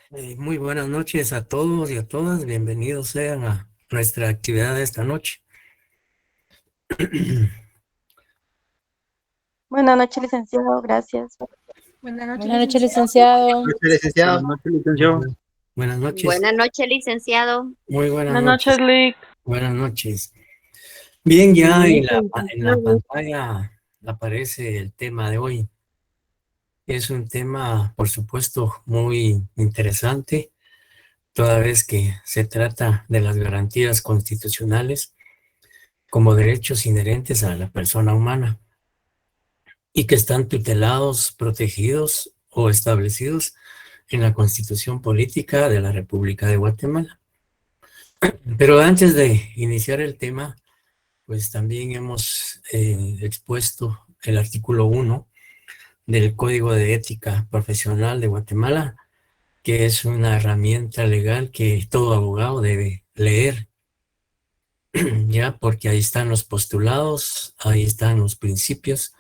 Muy buenas noches a todos y a todas. Bienvenidos sean a nuestra actividad de esta noche. Buenas noches, licenciado. Gracias. Buenas noches, Buenas noches, licenciado. licenciado. Noche, licenciado. Buenas noches, licenciado. Buenas noches. Buenas noches, licenciado. Muy buenas Buenas noches. noches, Lick. Buenas noches. Bien, ya en la pantalla aparece el tema de hoy. Es un tema, por supuesto, muy interesante, toda vez que se trata de las garantías constitucionales como derechos inherentes a la persona humana y que están tutelados, protegidos o establecidos en la Constitución Política de la República de Guatemala. Pero antes de iniciar el tema, pues también hemos expuesto el artículo 1 del Código de Ética Profesional de Guatemala, que es una herramienta legal que todo abogado debe leer, ya, porque ahí están los postulados, ahí están los principios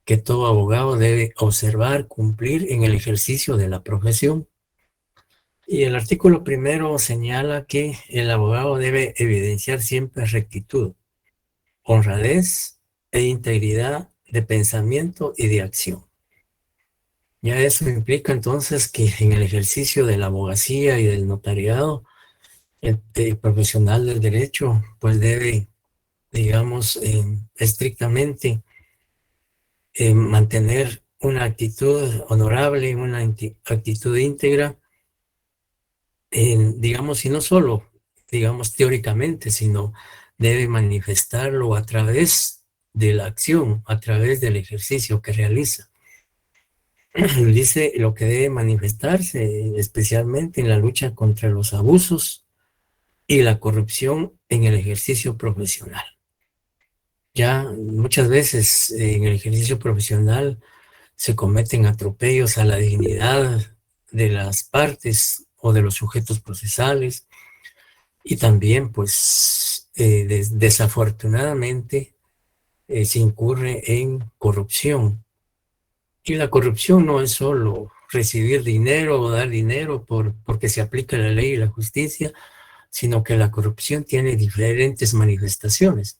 que todo abogado debe observar, cumplir en el ejercicio de la profesión. Y el artículo primero señala que el abogado debe evidenciar siempre rectitud, honradez e integridad de pensamiento y de acción. Ya eso implica entonces que en el ejercicio de la abogacía y del notariado, el profesional del derecho pues debe, digamos, estrictamente mantener una actitud honorable, una actitud íntegra, digamos, y no solo, digamos, teóricamente, sino debe manifestarlo a través de la acción, a través del ejercicio que realiza. Dice lo que debe manifestarse, especialmente en la lucha contra los abusos y la corrupción en el ejercicio profesional. Ya muchas veces en el ejercicio profesional se cometen atropellos a la dignidad de las partes o de los sujetos procesales y también pues desafortunadamente se incurre en corrupción. Y la corrupción no es solo recibir dinero o dar dinero porque se aplica la ley y la justicia, sino que la corrupción tiene diferentes manifestaciones.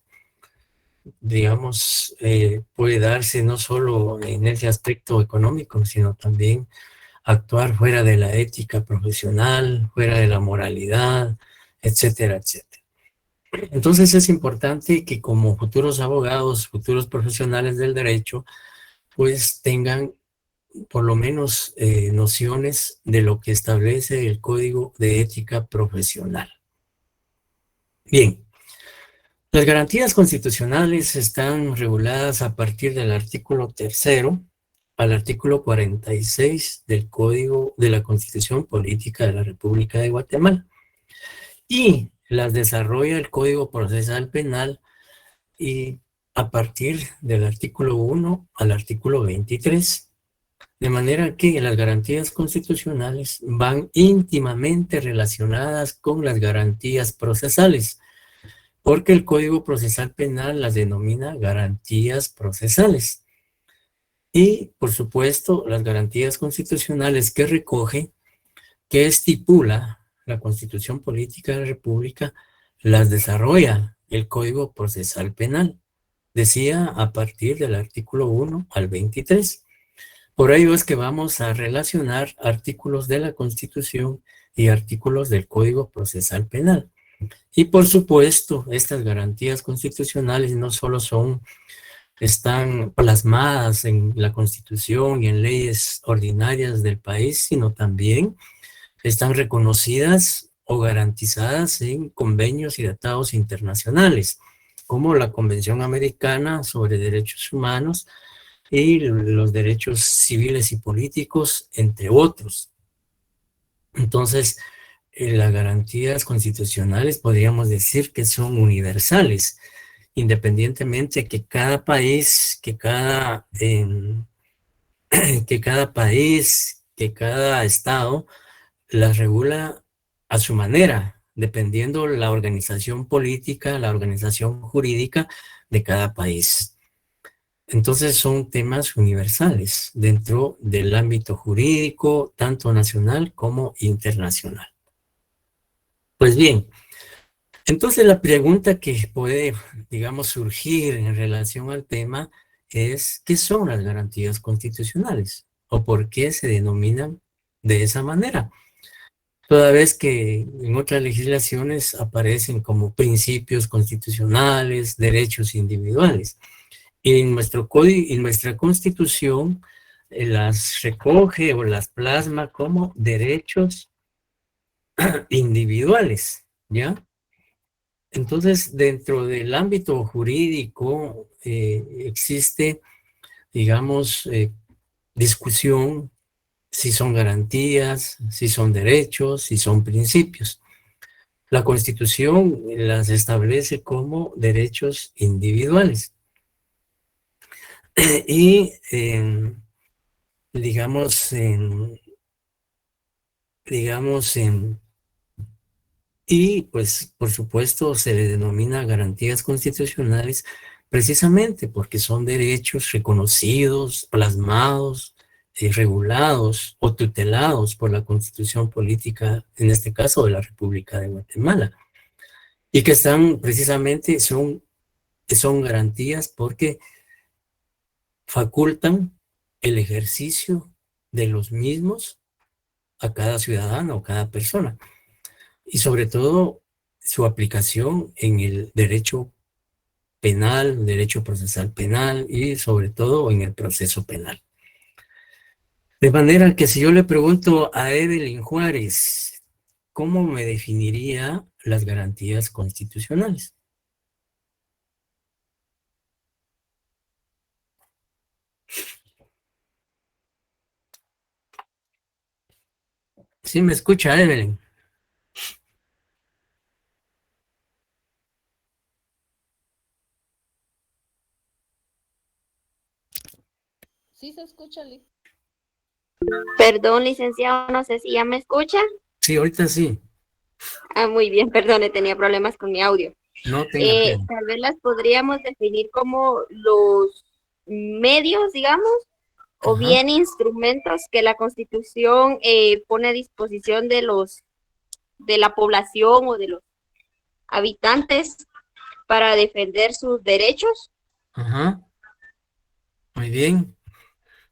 Digamos, puede darse no solo en ese aspecto económico, sino también actuar fuera de la ética profesional, fuera de la moralidad, etcétera, etcétera. Entonces es importante que como futuros abogados, futuros profesionales del derecho, pues tengan por lo menos nociones de lo que establece el Código de Ética Profesional. Bien, las garantías constitucionales están reguladas a partir del artículo 3 al artículo 46 del Código de la Constitución Política de la República de Guatemala y las desarrolla el Código Procesal Penal y a partir del artículo 1 al artículo 23. De manera que las garantías constitucionales van íntimamente relacionadas con las garantías procesales, porque el Código Procesal Penal las denomina garantías procesales. Y, por supuesto, las garantías constitucionales que recoge, que estipula la Constitución Política de la República, las desarrolla el Código Procesal Penal. Decía a partir del artículo 1 al 23. Por ello es que vamos a relacionar artículos de la Constitución y artículos del Código Procesal Penal. Y por supuesto, estas garantías constitucionales no solo están plasmadas en la Constitución y en leyes ordinarias del país, sino también están reconocidas o garantizadas en convenios y tratados internacionales, como la Convención Americana sobre Derechos Humanos y los derechos civiles y políticos, entre otros. Entonces, las garantías constitucionales podríamos decir que son universales, independientemente que cada país, que cada estado las regula a su manera, dependiendo la organización política, la organización jurídica de cada país. Entonces son temas universales dentro del ámbito jurídico, tanto nacional como internacional. Pues bien, entonces la pregunta que puede, digamos, surgir en relación al tema es, ¿qué son las garantías constitucionales? ¿O por qué se denominan de esa manera? Toda vez que en otras legislaciones aparecen como principios constitucionales, derechos individuales. Y en nuestro código, en nuestra Constitución, las recoge o las plasma como derechos individuales, ¿ya? Entonces, dentro del ámbito jurídico existe, digamos, discusión si son garantías, si son derechos, si son principios. La Constitución las establece como derechos individuales. Y, digamos, y pues, por supuesto, se le denomina garantías constitucionales precisamente porque son derechos reconocidos, plasmados, regulados o tutelados por la Constitución política, en este caso de la República de Guatemala, y que están precisamente, son garantías porque facultan el ejercicio de los mismos a cada ciudadano o cada persona, y sobre todo su aplicación en el derecho penal, derecho procesal penal y sobre todo en el proceso penal. De manera que si yo le pregunto a Evelyn Juárez, ¿cómo me definiría las garantías constitucionales? ¿Sí me escucha, Evelyn? Sí se escucha, Lee. Perdón, licenciado, no sé si ya me escucha. Sí, ahorita sí. Ah, muy bien, perdone, tenía problemas con mi audio. No tenga pena. Tal vez las podríamos definir como los medios, digamos, o Ajá. bien instrumentos que la Constitución pone a disposición de la población o de los habitantes para defender sus derechos. Ajá. Muy bien.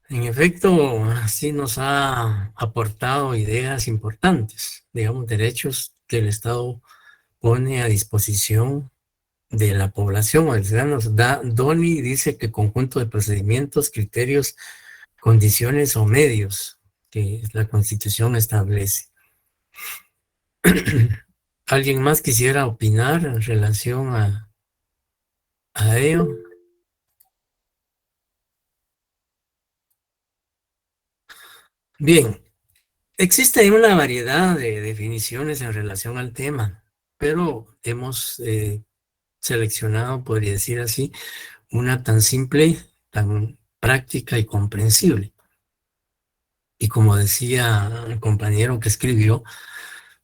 En efecto, sí nos ha aportado ideas importantes, digamos, derechos que el Estado pone a disposición de la población o del ciudadano. Doni dice que conjunto de procedimientos, criterios, condiciones o medios que la Constitución establece. ¿Alguien más quisiera opinar en relación a ello? Bien, existe una variedad de definiciones en relación al tema, pero hemos seleccionado, podría decir así, una tan simple, tan práctica y comprensible. Y como decía el compañero que escribió,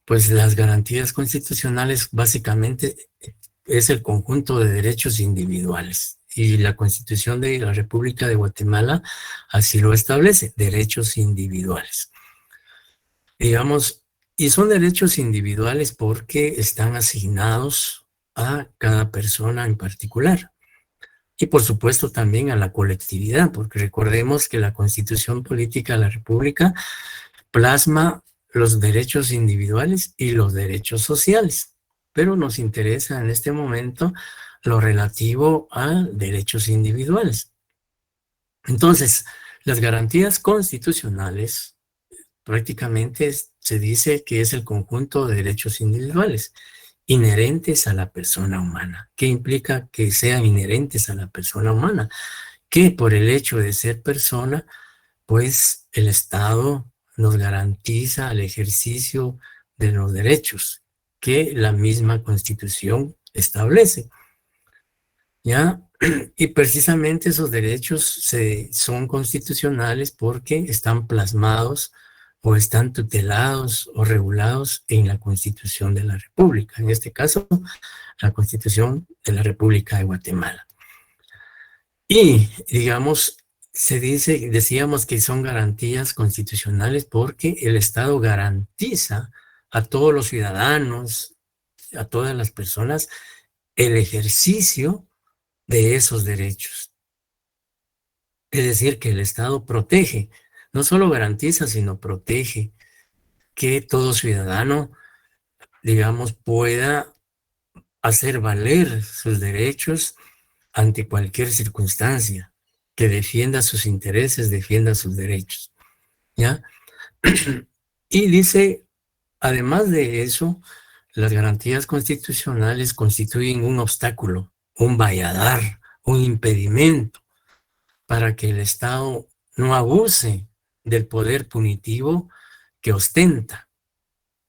pues las garantías constitucionales básicamente es el conjunto de derechos individuales. Y la Constitución de la República de Guatemala así lo establece, derechos individuales. Digamos, y son derechos individuales porque están asignados a cada persona en particular. Y por supuesto también a la colectividad, porque recordemos que la Constitución Política de la República plasma los derechos individuales y los derechos sociales, pero nos interesa en este momento lo relativo a derechos individuales. Entonces, las garantías constitucionales prácticamente se dice que es el conjunto de derechos individuales inherentes a la persona humana. ¿Qué implica que sean inherentes a la persona humana? Que por el hecho de ser persona, pues el Estado nos garantiza el ejercicio de los derechos que la misma Constitución establece. ¿Ya? Y precisamente esos derechos son constitucionales porque están plasmados o están tutelados o regulados en la Constitución de la República, en este caso, la Constitución de la República de Guatemala. Y, digamos, decíamos que son garantías constitucionales porque el Estado garantiza a todos los ciudadanos, a todas las personas, el ejercicio de esos derechos. Es decir, que el Estado protege, no solo garantiza, sino protege que todo ciudadano, digamos, pueda hacer valer sus derechos ante cualquier circunstancia, que defienda sus intereses, defienda sus derechos, ¿ya? Y dice, además de eso, las garantías constitucionales constituyen un obstáculo, un valladar, un impedimento para que el Estado no abuse del poder punitivo que ostenta.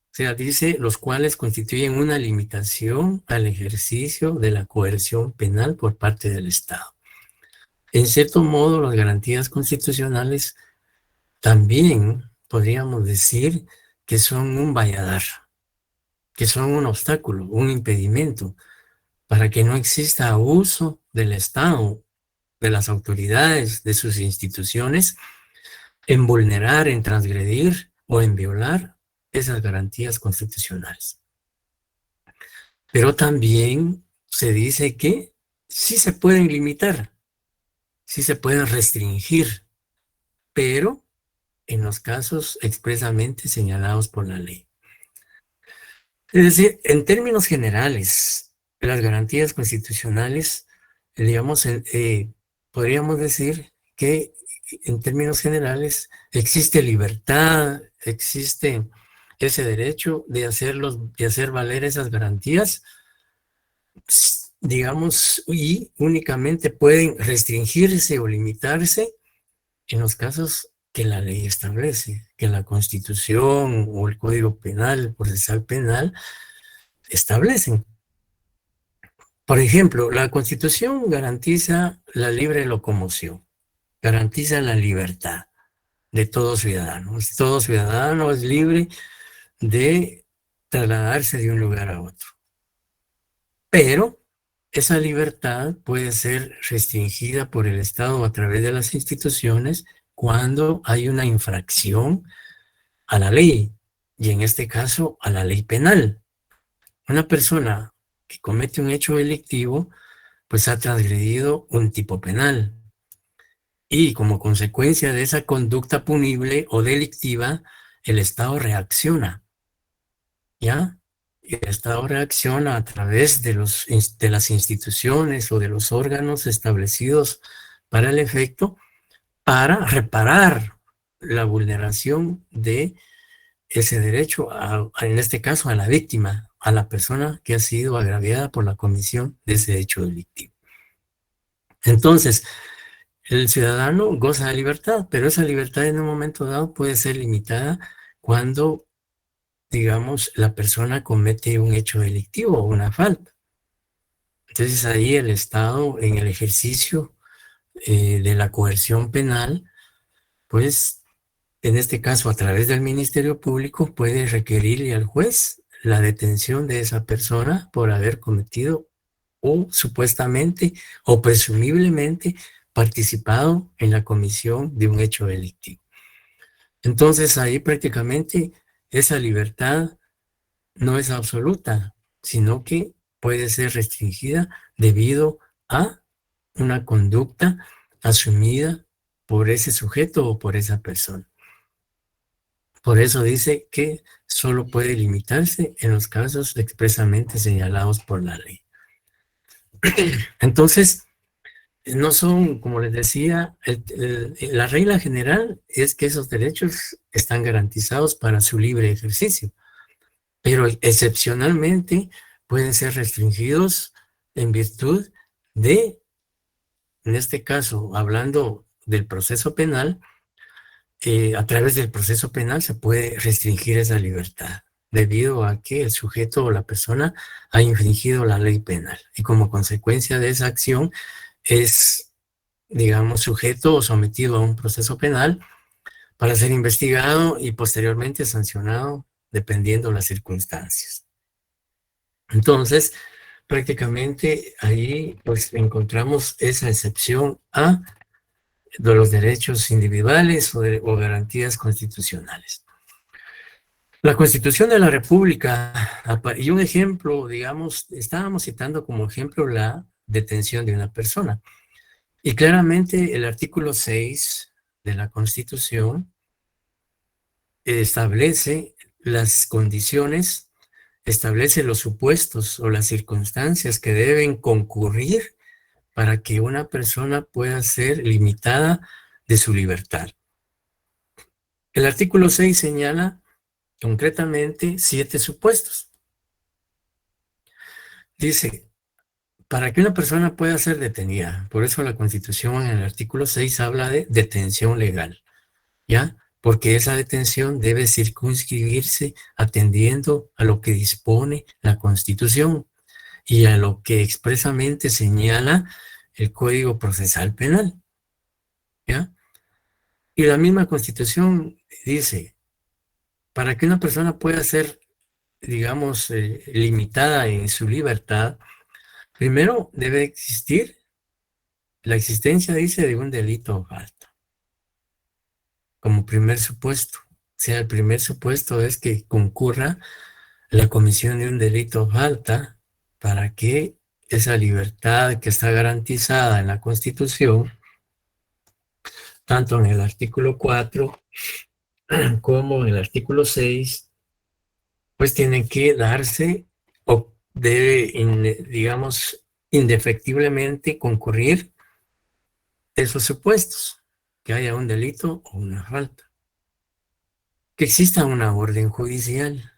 O sea, dice, los cuales constituyen una limitación al ejercicio de la coerción penal por parte del Estado. En cierto modo, las garantías constitucionales también podríamos decir que son un valladar, que son un obstáculo, un impedimento para que no exista abuso del Estado, de las autoridades, de sus instituciones, en vulnerar, en transgredir o en violar esas garantías constitucionales. Pero también se dice que sí se pueden limitar, sí se pueden restringir, pero en los casos expresamente señalados por la ley. Es decir, en términos generales, las garantías constitucionales, digamos, podríamos decir que en términos generales existe libertad, existe ese derecho de hacer valer esas garantías, digamos, y únicamente pueden restringirse o limitarse en los casos que la ley establece, que la Constitución o el Código Penal, el Procesal Penal, establecen. Por ejemplo, la Constitución garantiza la libre locomoción, garantiza la libertad de todo ciudadano. Todo ciudadano es libre de trasladarse de un lugar a otro. Pero esa libertad puede ser restringida por el Estado a través de las instituciones cuando hay una infracción a la ley, y en este caso a la ley penal. Una persona que comete un hecho delictivo, pues ha transgredido un tipo penal. Y como consecuencia de esa conducta punible o delictiva, el Estado reacciona, ¿ya? Y el Estado reacciona a través de las instituciones o de los órganos establecidos para el efecto, para reparar la vulneración de ese derecho, en este caso a la víctima, a la persona que ha sido agraviada por la comisión de ese hecho delictivo. Entonces, el ciudadano goza de libertad, pero esa libertad en un momento dado puede ser limitada cuando, digamos, la persona comete un hecho delictivo o una falta. Entonces ahí el Estado, en el ejercicio de la coerción penal, pues en este caso a través del Ministerio Público puede requerirle al juez la detención de esa persona por haber cometido o supuestamente o presumiblemente participado en la comisión de un hecho delictivo. Entonces ahí prácticamente esa libertad no es absoluta, sino que puede ser restringida debido a una conducta asumida por ese sujeto o por esa persona. Por eso dice que solo puede limitarse en los casos expresamente señalados por la ley. Entonces, no son, como les decía, la regla general es que esos derechos están garantizados para su libre ejercicio, pero excepcionalmente pueden ser restringidos en virtud de, en este caso, hablando del proceso penal, a través del proceso penal se puede restringir esa libertad debido a que el sujeto o la persona ha infringido la ley penal y como consecuencia de esa acción es, digamos, sujeto o sometido a un proceso penal para ser investigado y posteriormente sancionado dependiendo las circunstancias. Entonces, prácticamente ahí pues encontramos esa excepción a de los derechos individuales o garantías constitucionales. La Constitución de la República, y un ejemplo, digamos, estábamos citando como ejemplo la detención de una persona. Y claramente el artículo 6 de la Constitución establece las condiciones, establece los supuestos o las circunstancias que deben concurrir para que una persona pueda ser limitada de su libertad. El artículo 6 señala concretamente 7 supuestos. Dice, para que una persona pueda ser detenida, por eso la Constitución en el artículo 6 habla de detención legal, ¿ya? Porque esa detención debe circunscribirse atendiendo a lo que dispone la Constitución y a lo que expresamente señala el Código Procesal Penal, ¿ya? Y la misma Constitución dice, para que una persona pueda ser, digamos, limitada en su libertad, primero debe existir la existencia, dice, de un delito o falta, como primer supuesto. O sea, el primer supuesto es que concurra la comisión de un delito o falta para que esa libertad que está garantizada en la Constitución, tanto en el artículo 4 como en el artículo 6, pues tienen que darse o debe, digamos, indefectiblemente concurrir esos supuestos, que haya un delito o una falta, que exista una orden judicial,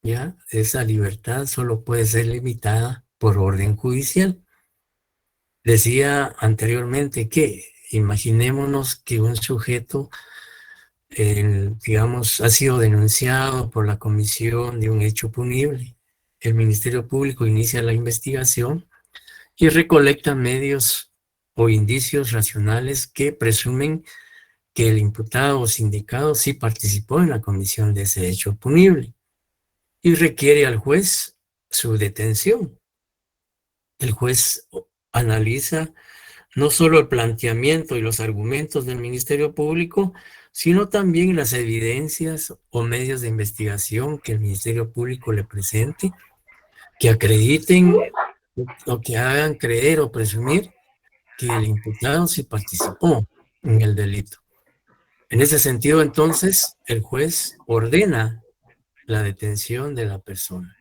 ¿ya? Esa libertad solo puede ser limitada por orden judicial. Decía anteriormente que imaginémonos que un sujeto, digamos, ha sido denunciado por la comisión de un hecho punible. El Ministerio Público inicia la investigación y recolecta medios o indicios racionales que presumen que el imputado o sindicado sí participó en la comisión de ese hecho punible y requiere al juez su detención. El juez analiza no solo el planteamiento y los argumentos del Ministerio Público, sino también las evidencias o medios de investigación que el Ministerio Público le presente, que acrediten o que hagan creer o presumir que el imputado sí participó en el delito. En ese sentido, entonces, el juez ordena la detención de la persona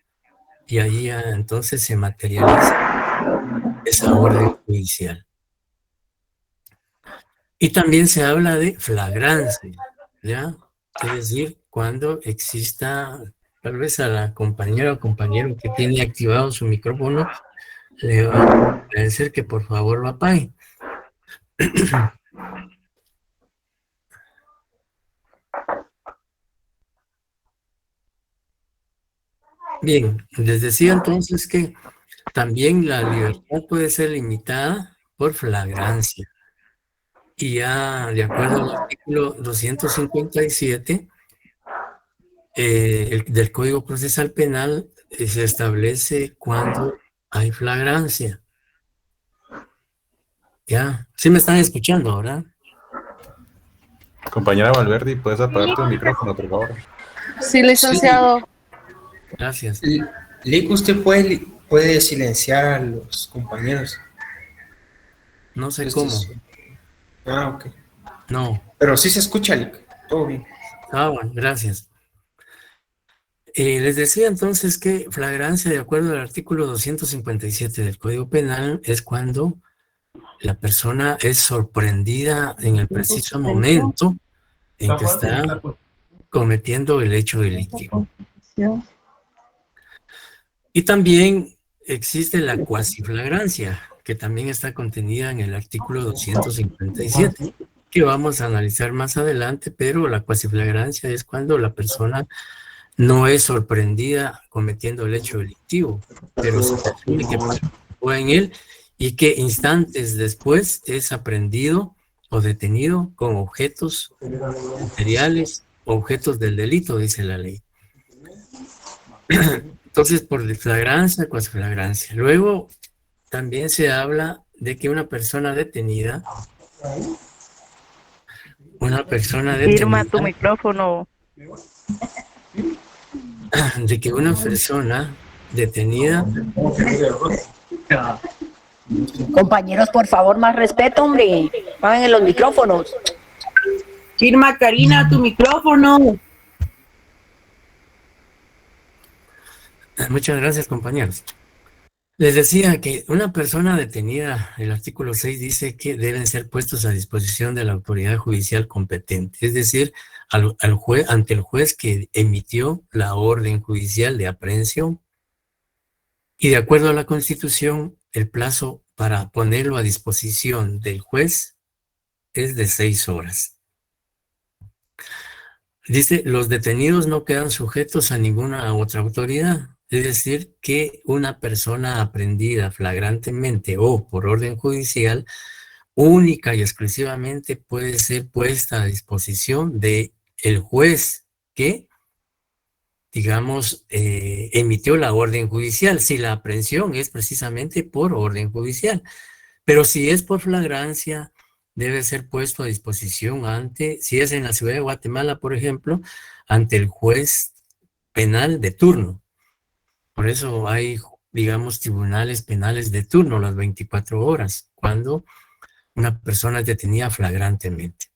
y ahí ya, entonces se materializa esa orden judicial. Y también se habla de flagrancia, ¿ya? Es decir, cuando exista, tal vez a la compañera o compañero que tiene activado su micrófono, le va a agradecer que por favor lo apague. Bien, les decía entonces que también la libertad puede ser limitada por flagrancia. Y ya, de acuerdo al artículo 257 del Código Procesal Penal, se establece cuando hay flagrancia. Ya, sí me están escuchando, ¿verdad? Compañera Valverde, ¿puedes apagar tu micrófono, por favor? Sí, licenciado. Gracias. Lick, usted puede silenciar a los compañeros. No sé cómo. Ok. No. Pero sí se escucha, Lick. Todo bien. Bueno, gracias. Les decía entonces que flagrancia, de acuerdo al artículo 257 del Código Penal, es cuando la persona es sorprendida en el preciso momento en que está cometiendo el hecho delictivo. Y también existe la cuasiflagrancia, que también está contenida en el artículo 257, que vamos a analizar más adelante, pero la cuasiflagrancia es cuando la persona no es sorprendida cometiendo el hecho delictivo, pero se presume que participó en él y que instantes después es aprehendido o detenido con objetos materiales, objetos del delito, dice la ley. Entonces, por flagrancia, flagrancia. Luego, también se habla de que una persona detenida, Firma tu micrófono. de que una persona detenida, Compañeros, por favor, más respeto, hombre. Paguen los micrófonos. Irma Karina, tu micrófono. muchas gracias, compañeros. Les decía que una persona detenida, el artículo 6 dice que deben ser puestos a disposición de la autoridad judicial competente, es decir, ante el juez que emitió la orden judicial de aprehensión. Y de acuerdo a la Constitución, el plazo para ponerlo a disposición del juez es de 6 horas. Dice, los detenidos no quedan sujetos a ninguna otra autoridad. Es decir, que una persona aprehendida flagrantemente o por orden judicial, única y exclusivamente puede ser puesta a disposición de el juez que, digamos, emitió la orden judicial, si la aprehensión es precisamente por orden judicial. Pero si es por flagrancia, debe ser puesto a disposición si es en la ciudad de Guatemala, por ejemplo, ante el juez penal de turno. Por eso hay, digamos, tribunales penales de turno las 24 horas, cuando una persona es detenida flagrantemente.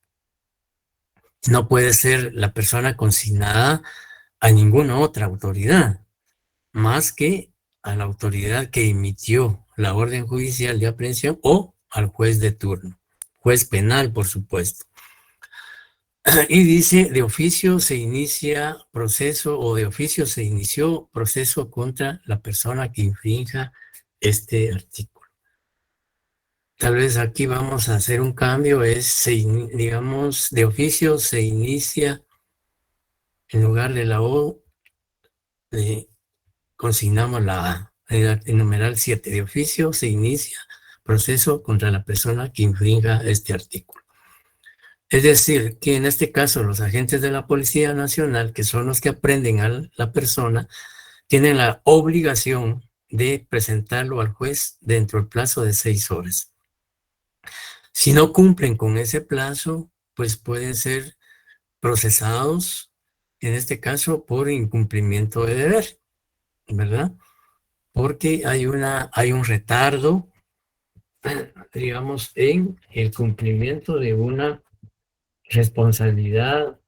No puede ser la persona consignada a ninguna otra autoridad, más que a la autoridad que emitió la orden judicial de aprehensión o al juez de turno, juez penal, por supuesto. Y dice, de oficio se inicia proceso o de oficio se inició proceso contra la persona que infrinja este artículo. Tal vez aquí vamos a hacer un cambio, digamos, de oficio se inicia en lugar de la O, consignamos la A. En numeral 7, de oficio se inicia proceso contra la persona que infrinja este artículo. Es decir, que en este caso los agentes de la Policía Nacional, que son los que aprenden a la persona, tienen la obligación de presentarlo al juez dentro del plazo de 6 horas. Si no cumplen con ese plazo, pues pueden ser procesados, en este caso, por incumplimiento de deber, ¿verdad? Porque hay un retardo, digamos, en el cumplimiento de una responsabilidad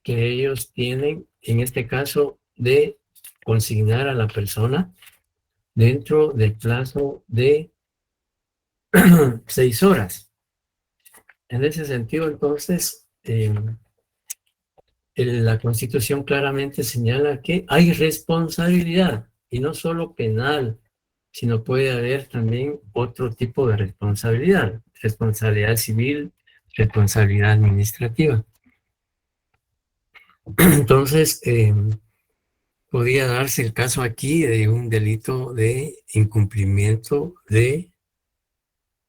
que ellos tienen, en este caso, de consignar a la persona dentro del plazo de 6 horas. En ese sentido, entonces, la Constitución claramente señala que hay responsabilidad, y no solo penal, sino puede haber también otro tipo de responsabilidad civil, responsabilidad administrativa. Entonces, podría darse el caso aquí de un delito de incumplimiento de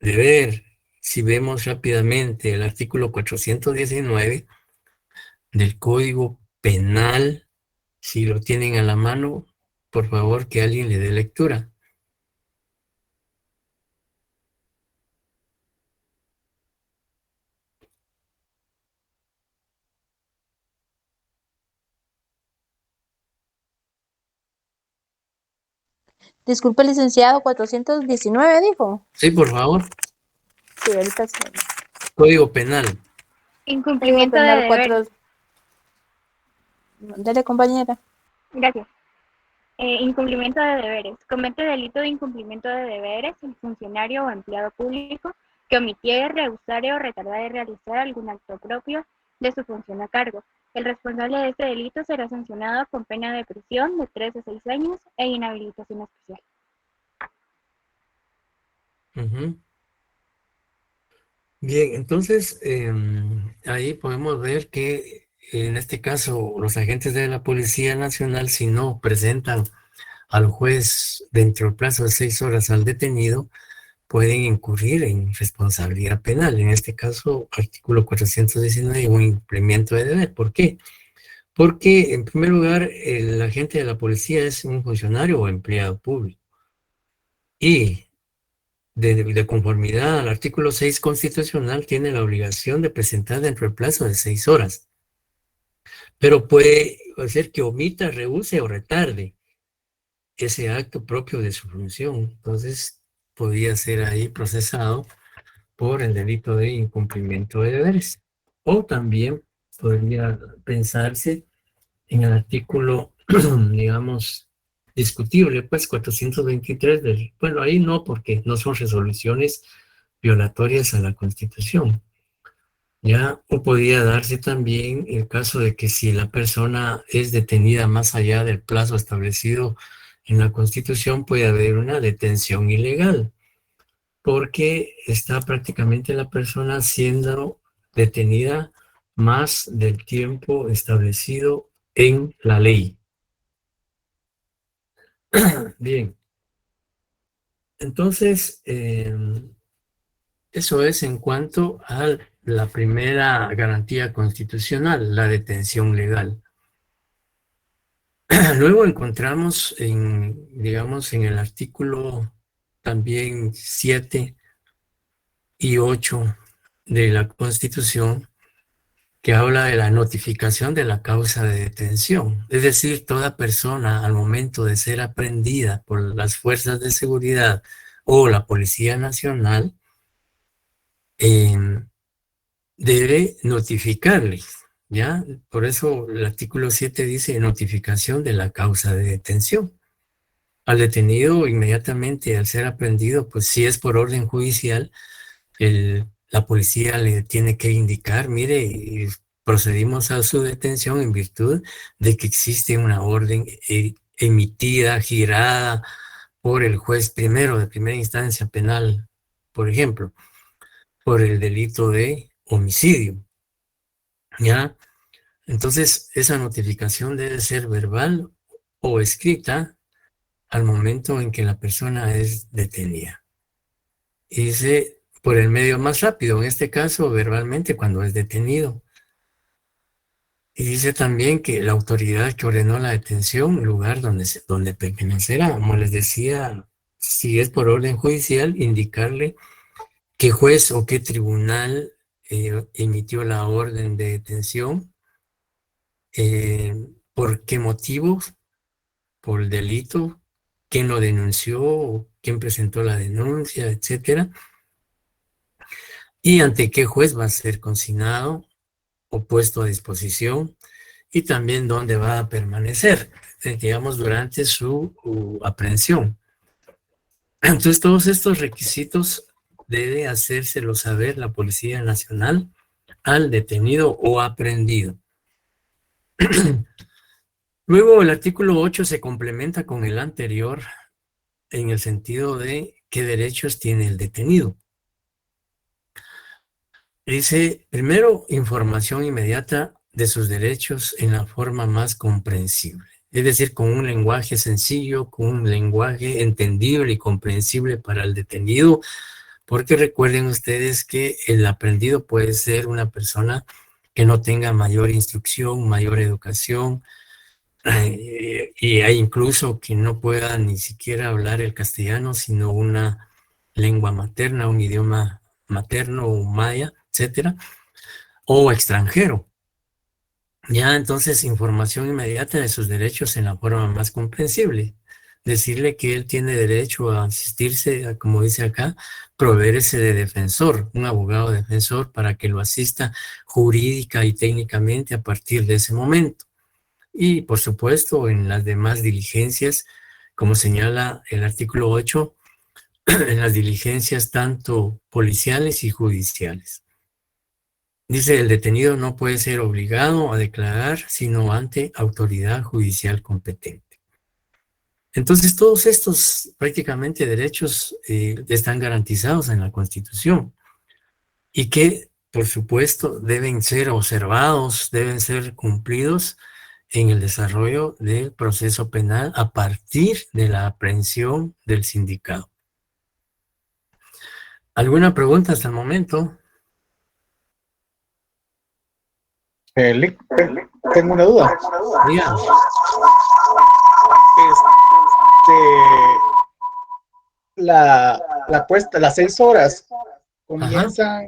deber. Si vemos rápidamente el artículo 419 del Código Penal, si lo tienen a la mano, por favor que alguien le dé lectura. Disculpe, licenciado, 419, dijo. Sí, por favor. Sí, ahorita sí. Código Penal. Incumplimiento de Penal deber. Dale, compañera. Gracias. Incumplimiento de deberes. Comete delito de incumplimiento de deberes el funcionario o empleado público que omitiere, rehusare o retardare realizar algún acto propio de su función a cargo. El responsable de este delito será sancionado con pena de prisión de 3 a 6 años e inhabilitación especial. Bien, entonces ahí podemos ver que en este caso los agentes de la Policía Nacional, si no presentan al juez dentro del plazo de 6 horas al detenido, pueden incurrir en responsabilidad penal. En este caso, artículo 419, un incumplimiento de deber. ¿Por qué? Porque, en primer lugar, el agente de la policía es un funcionario o empleado público. Y de conformidad al artículo 6 constitucional, tiene la obligación de presentar dentro del plazo de 6 horas. Pero puede ser que omita, rehúse o retarde ese acto propio de su función. Entonces, podría ser ahí procesado por el delito de incumplimiento de deberes. O también podría pensarse en el artículo, digamos, discutible, pues 423 bueno, ahí no, porque no son resoluciones violatorias a la Constitución. Ya, o podría darse también el caso de que si la persona es detenida más allá del plazo establecido en la Constitución, puede haber una detención ilegal, porque está prácticamente la persona siendo detenida más del tiempo establecido en la ley. Bien, entonces, eso es en cuanto a la primera garantía constitucional, la detención legal. Luego encontramos digamos, en el artículo también 7 y 8 de la Constitución, que habla de la notificación de la causa de detención. Es decir, toda persona al momento de ser aprehendida por las fuerzas de seguridad o la Policía Nacional, debe notificarles, ¿ya? Por eso el artículo 7 dice notificación de la causa de detención. Al detenido, inmediatamente al ser aprehendido, pues si es por orden judicial, la policía le tiene que indicar, mire, procedimos a su detención en virtud de que existe una orden emitida, girada por el juez primero de primera instancia penal, por ejemplo, por el delito de homicidio, ¿ya? Entonces, esa notificación debe ser verbal o escrita al momento en que la persona es detenida. Y dice, por el medio más rápido, en este caso, verbalmente, cuando es detenido. Y dice también que la autoridad que ordenó la detención, el lugar donde permanecerá, como les decía, si es por orden judicial, indicarle qué juez o qué tribunal emitió la orden de detención, por qué motivos, por el delito, quién lo denunció, quién presentó la denuncia, etcétera, y ante qué juez va a ser consignado o puesto a disposición, y también dónde va a permanecer, digamos, durante su aprehensión. Entonces, todos estos requisitos debe hacérselo saber la Policía Nacional al detenido o aprehendido. Luego, el artículo 8 se complementa con el anterior en el sentido de qué derechos tiene el detenido. Dice, primero, información inmediata de sus derechos en la forma más comprensible. Es decir, con un lenguaje sencillo, con un lenguaje entendible y comprensible para el detenido, porque recuerden ustedes que el aprendido puede ser una persona que no tenga mayor instrucción, mayor educación, y hay incluso que no pueda ni siquiera hablar el castellano, sino una lengua materna, un idioma materno o maya, etcétera, o extranjero. Ya, entonces, información inmediata de sus derechos en la forma más comprensible. Decirle que él tiene derecho a asistirse, como dice acá, proveerse de defensor, un abogado defensor para que lo asista jurídica y técnicamente a partir de ese momento. Y, por supuesto, en las demás diligencias, como señala el artículo 8, en las diligencias tanto policiales y judiciales. Dice, el detenido no puede ser obligado a declarar sino ante autoridad judicial competente. Entonces, todos estos prácticamente derechos están garantizados en la Constitución y que, por supuesto, deben ser observados, deben ser cumplidos en el desarrollo del proceso penal a partir de la aprehensión del sindicado. ¿Alguna pregunta hasta el momento? Tengo una duda. Diga. Las 6 horas Ajá. comienzan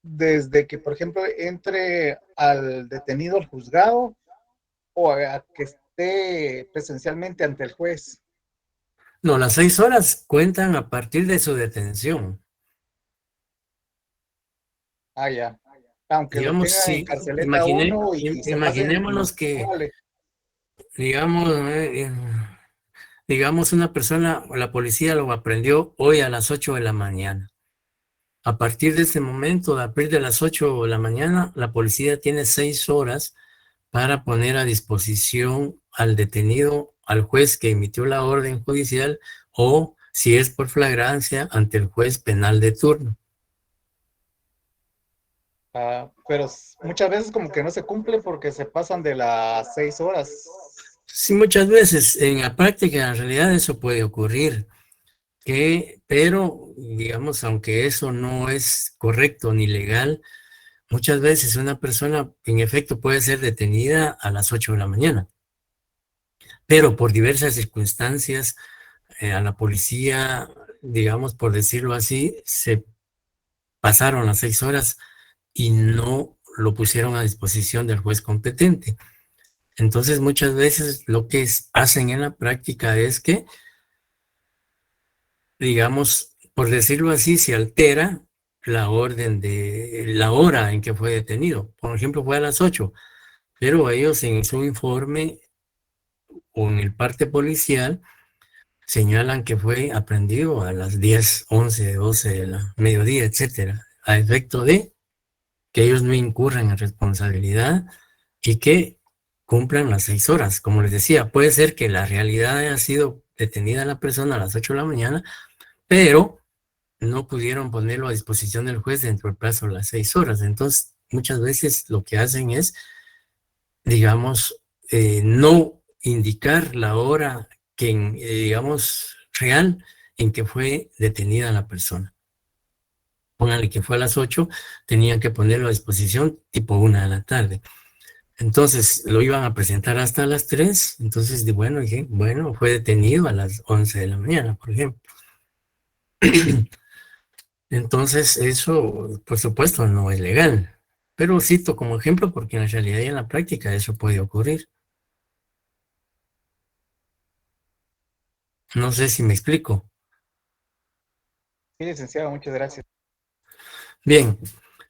desde que, por ejemplo, entre al detenido al juzgado o a que esté presencialmente ante el juez. No, las 6 horas cuentan a partir de su detención. Ah, ya. Aunque lo Digamos, tengan en sí, carceleta uno y se pasen, imaginémonos que, vale. digamos, digamos una persona, la policía lo aprendió hoy a las 8 de la mañana. A partir de ese momento, a partir de las 8 de la mañana, la policía tiene 6 horas para poner a disposición al detenido, al juez que emitió la orden judicial, o si es por flagrancia, ante el juez penal de turno. Pero muchas veces como que no se cumple porque se pasan de las 6 horas. Sí, muchas veces en la práctica, en realidad eso puede ocurrir, pero digamos, aunque eso no es correcto ni legal, muchas veces una persona en efecto puede ser detenida a las 8 de la mañana, pero por diversas circunstancias a la policía, digamos, por decirlo así, se pasaron las 6 horas y no lo pusieron a disposición del juez competente. Entonces, muchas veces lo que hacen en la práctica es que, digamos, por decirlo así, se altera la orden de la hora en que fue detenido. Por ejemplo, fue a las 8, pero ellos en su informe o en el parte policial señalan que fue aprehendido a las 10, 11, 12 de la mediodía, etcétera, a efecto de que ellos no incurran en responsabilidad y que cumplan las 6 horas. Como les decía, puede ser que la realidad haya sido detenida la persona a las 8 de la mañana, pero no pudieron ponerlo a disposición del juez dentro del plazo de las 6 horas. Entonces, muchas veces lo que hacen es, digamos, no indicar la hora que, digamos, real en que fue detenida la persona. Pónganle que fue a las 8, tenían que ponerlo a disposición tipo 1 de la tarde. Entonces lo iban a presentar hasta las 3, entonces dije, bueno, fue detenido a las 11 de la mañana, por ejemplo. Entonces eso, por supuesto, no es legal, pero cito como ejemplo porque en la realidad y en la práctica eso puede ocurrir. No sé si me explico. Sí, licenciado, muchas gracias. Bien,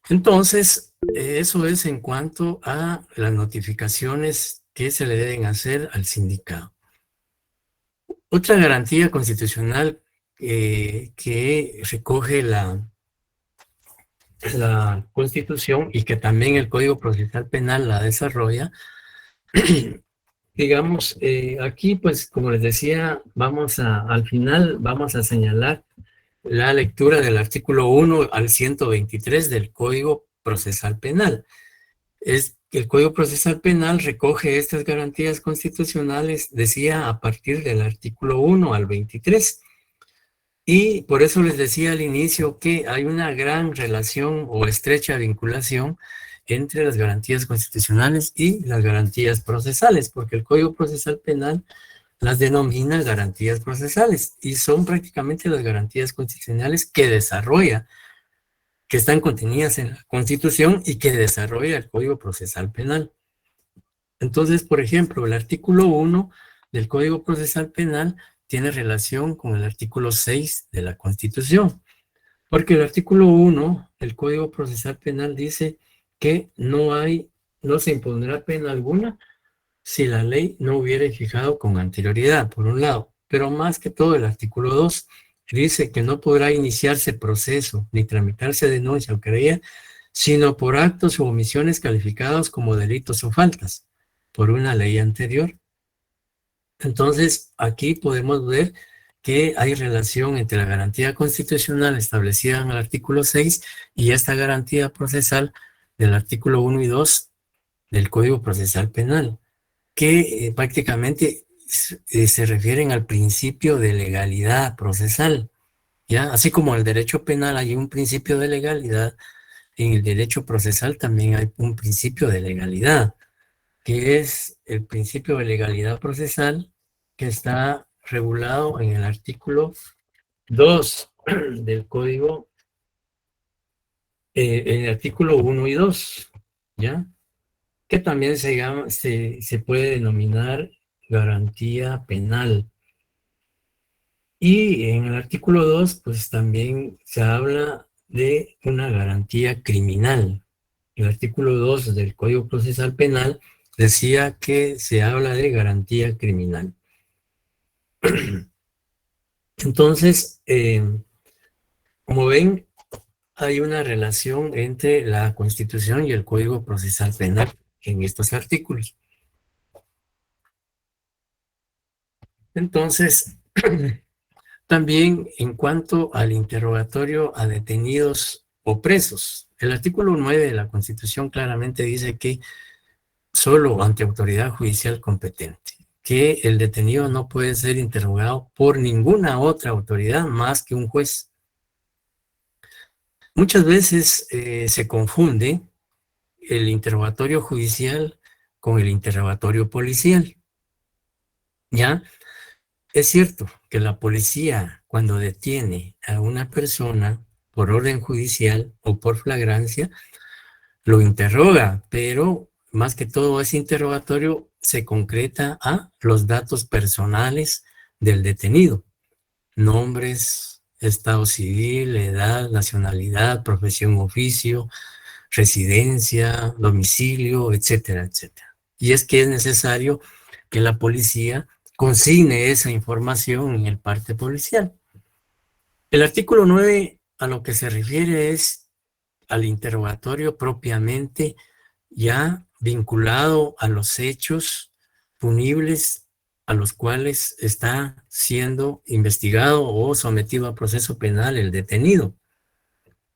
entonces eso es en cuanto a las notificaciones que se le deben hacer al sindicato. Otra garantía constitucional que recoge la Constitución y que también el Código Procesal Penal la desarrolla, digamos, aquí pues como les decía, al final vamos a señalar la lectura del artículo 1 al 123 del Código Procesal Penal. Es que el Código Procesal Penal recoge estas garantías constitucionales, decía, a partir del artículo 1 al 23. Y por eso les decía al inicio que hay una gran relación o estrecha vinculación entre las garantías constitucionales y las garantías procesales, porque el Código Procesal Penal las denomina garantías procesales y son prácticamente las garantías constitucionales que desarrolla, que están contenidas en la Constitución y que desarrolla el Código Procesal Penal. Entonces, por ejemplo, el artículo 1 del Código Procesal Penal tiene relación con el artículo 6 de la Constitución, porque el artículo 1 del Código Procesal Penal dice que no se impondrá pena alguna si la ley no hubiera fijado con anterioridad, por un lado, pero más que todo el artículo 2 dice que no podrá iniciarse proceso ni tramitarse denuncia o querella, sino por actos u omisiones calificados como delitos o faltas por una ley anterior. Entonces, aquí podemos ver que hay relación entre la garantía constitucional establecida en el artículo 6 y esta garantía procesal del artículo 1 y 2 del Código Procesal Penal, que prácticamente se refieren al principio de legalidad procesal, ¿ya? Así como en el derecho penal hay un principio de legalidad, en el derecho procesal también hay un principio de legalidad, que es el principio de legalidad procesal que está regulado en el artículo 2 del Código, en el artículo 1 y 2, ¿ya? Que también se puede denominar garantía penal. Y en el artículo 2, pues también se habla de una garantía criminal. El artículo 2 del Código Procesal Penal decía que se habla de garantía criminal. Entonces, como ven, hay una relación entre la Constitución y el Código Procesal Penal en estos artículos. Entonces, también en cuanto al interrogatorio a detenidos o presos, el artículo 9 de la Constitución claramente dice que solo ante autoridad judicial competente, que el detenido no puede ser interrogado por ninguna otra autoridad más que un juez. Muchas veces se confunde el interrogatorio judicial con el interrogatorio policial. ¿Ya? Es cierto que la policía, cuando detiene a una persona por orden judicial o por flagrancia, lo interroga, pero más que todo ese interrogatorio se concreta a los datos personales del detenido: nombres, estado civil, edad, nacionalidad, profesión, oficio, residencia, domicilio, etcétera, etcétera. Y es que es necesario que la policía consigne esa información en el parte policial. El artículo 9 a lo que se refiere es al interrogatorio propiamente ya vinculado a los hechos punibles a los cuales está siendo investigado o sometido a proceso penal el detenido.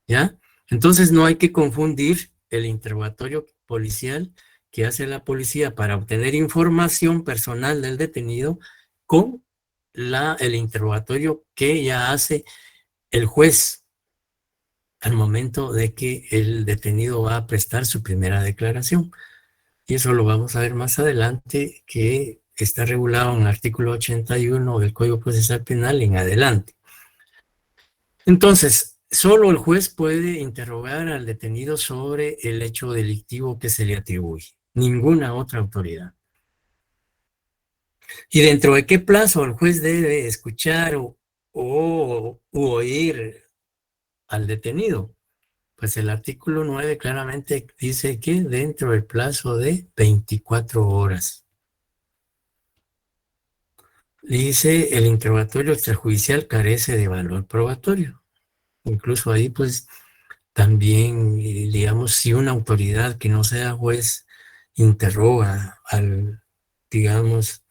¿Ya? Entonces no hay que confundir el interrogatorio policial que hace la policía para obtener información personal del detenido con el interrogatorio que ya hace el juez al momento de que el detenido va a prestar su primera declaración. Y eso lo vamos a ver más adelante, que está regulado en el artículo 81 del Código Procesal Penal en adelante. Entonces, solo el juez puede interrogar al detenido sobre el hecho delictivo que se le atribuye, ninguna otra autoridad. ¿Y dentro de qué plazo el juez debe escuchar u oír al detenido? Pues el artículo 9 claramente dice que dentro del plazo de 24 horas. Dice, el interrogatorio extrajudicial carece de valor probatorio. Incluso ahí, pues, también, digamos, si una autoridad que no sea juez interroga digamos,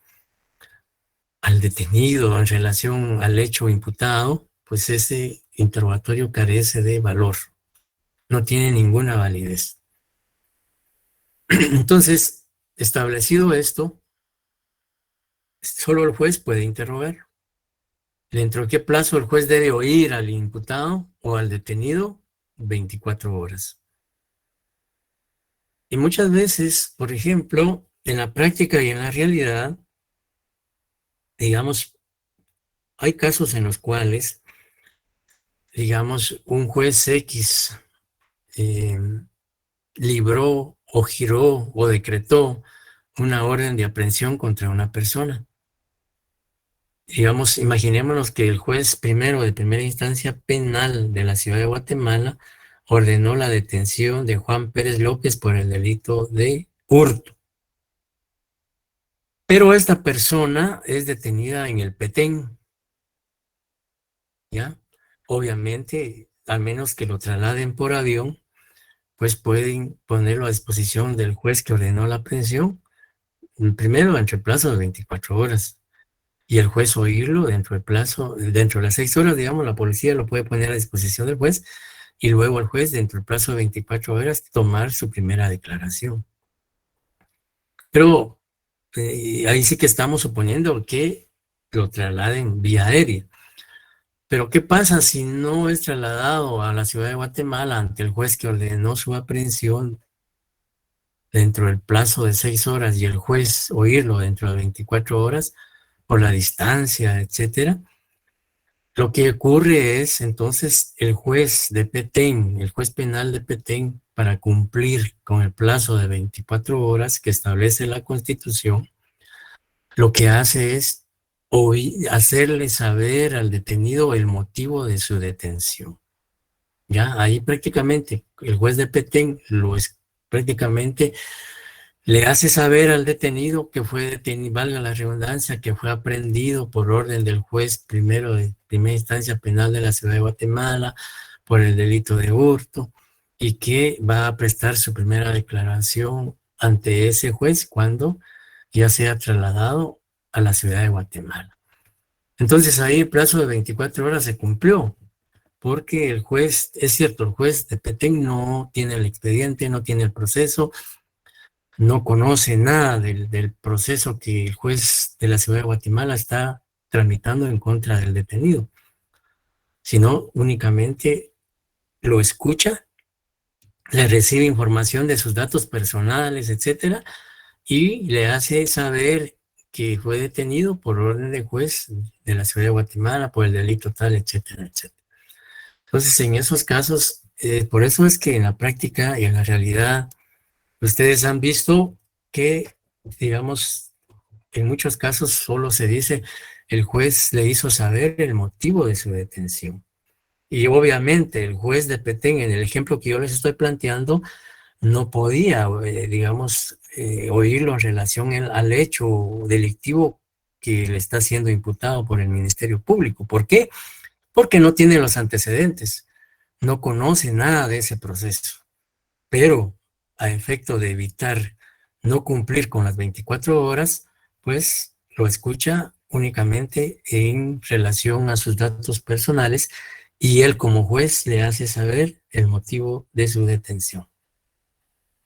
al detenido en relación al hecho imputado, pues ese interrogatorio carece de valor, no tiene ninguna validez. Entonces, establecido esto, solo el juez puede interrogar. ¿Dentro de qué plazo el juez debe oír al imputado o al detenido? 24 horas. Y muchas veces, por ejemplo, en la práctica y en la realidad, digamos, hay casos en los cuales, digamos, un juez X libró o giró o decretó una orden de aprehensión contra una persona. Digamos, imaginémonos que el juez primero de primera instancia penal de la ciudad de Guatemala ordenó la detención de Juan Pérez López por el delito de hurto. Pero esta persona es detenida en el Petén, ¿ya? Obviamente, al menos que lo trasladen por avión, pues pueden ponerlo a disposición del juez que ordenó la aprehensión, primero dentro del plazo de 24 horas. Y el juez oírlo dentro del plazo, dentro de las 6 horas, digamos, la policía lo puede poner a disposición del juez y luego el juez dentro del plazo de 24 horas tomar su primera declaración. Pero ahí sí que estamos suponiendo que lo trasladen vía aérea. Pero ¿qué pasa si no es trasladado a la ciudad de Guatemala ante el juez que ordenó su aprehensión dentro del plazo de 6 horas y el juez oírlo dentro de 24 horas por la distancia, etcétera? Lo que ocurre es entonces el juez de Petén, el juez penal de Petén, para cumplir con el plazo de 24 horas que establece la Constitución, lo que hace es hacerle saber al detenido el motivo de su detención. Ya, ahí prácticamente el juez de Petén prácticamente le hace saber al detenido que fue detenido, valga la redundancia, que fue aprehendido por orden del juez primero de primera instancia penal de la ciudad de Guatemala por el delito de hurto y que va a prestar su primera declaración ante ese juez cuando ya sea trasladado a la ciudad de Guatemala. Entonces ahí el plazo de 24 horas se cumplió, porque el juez, es cierto, el juez de Petén no tiene el expediente, no tiene el proceso, no conoce nada del proceso que el juez de la ciudad de Guatemala está tramitando en contra del detenido, sino únicamente lo escucha, le recibe información de sus datos personales, etcétera, y le hace saber que fue detenido por orden de juez de la ciudad de Guatemala por el delito tal, etcétera, etcétera. Entonces, en esos casos, por eso es que en la práctica y en la realidad, ustedes han visto que, digamos, en muchos casos solo se dice, el juez le hizo saber el motivo de su detención. Y obviamente el juez de Petén, en el ejemplo que yo les estoy planteando, no podía, digamos, oírlo en relación al hecho delictivo que le está siendo imputado por el Ministerio Público. ¿Por qué? Porque no tiene los antecedentes, no conoce nada de ese proceso. Pero a efecto de evitar no cumplir con las 24 horas, pues lo escucha únicamente en relación a sus datos personales y él como juez le hace saber el motivo de su detención.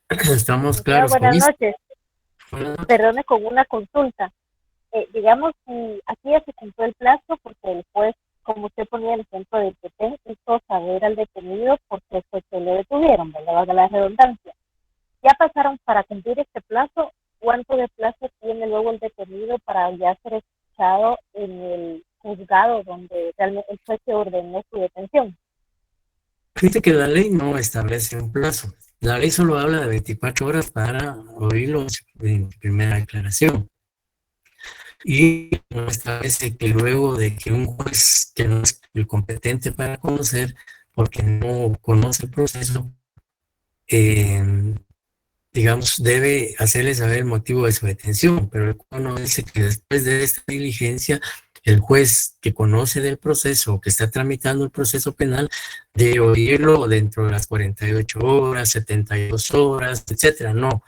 ¿Estamos claros con Buenas esto? noches. Buenas noches. Perdone con una consulta. Digamos, si aquí ya se cumplió el plazo porque el juez, como usted ponía el ejemplo del Petén, hizo saber al detenido porque fue que lo detuvieron, ¿verdad? Valga la redundancia. Ya pasaron para cumplir este plazo. ¿Cuánto de plazo tiene luego el detenido para ya ser escuchado en el juzgado donde realmente el juez se ordenó su detención? Fíjate que la ley no establece un plazo. La ley solo habla de 24 horas para oírlo en primera declaración. Y no establece que luego de que un juez que no es el competente para conocer, porque no conoce el proceso, digamos, debe hacerle saber el motivo de su detención, pero el código dice que después de esta diligencia, el juez que conoce del proceso, que está tramitando el proceso penal, debe oírlo dentro de las 48 horas, 72 horas, etcétera. No,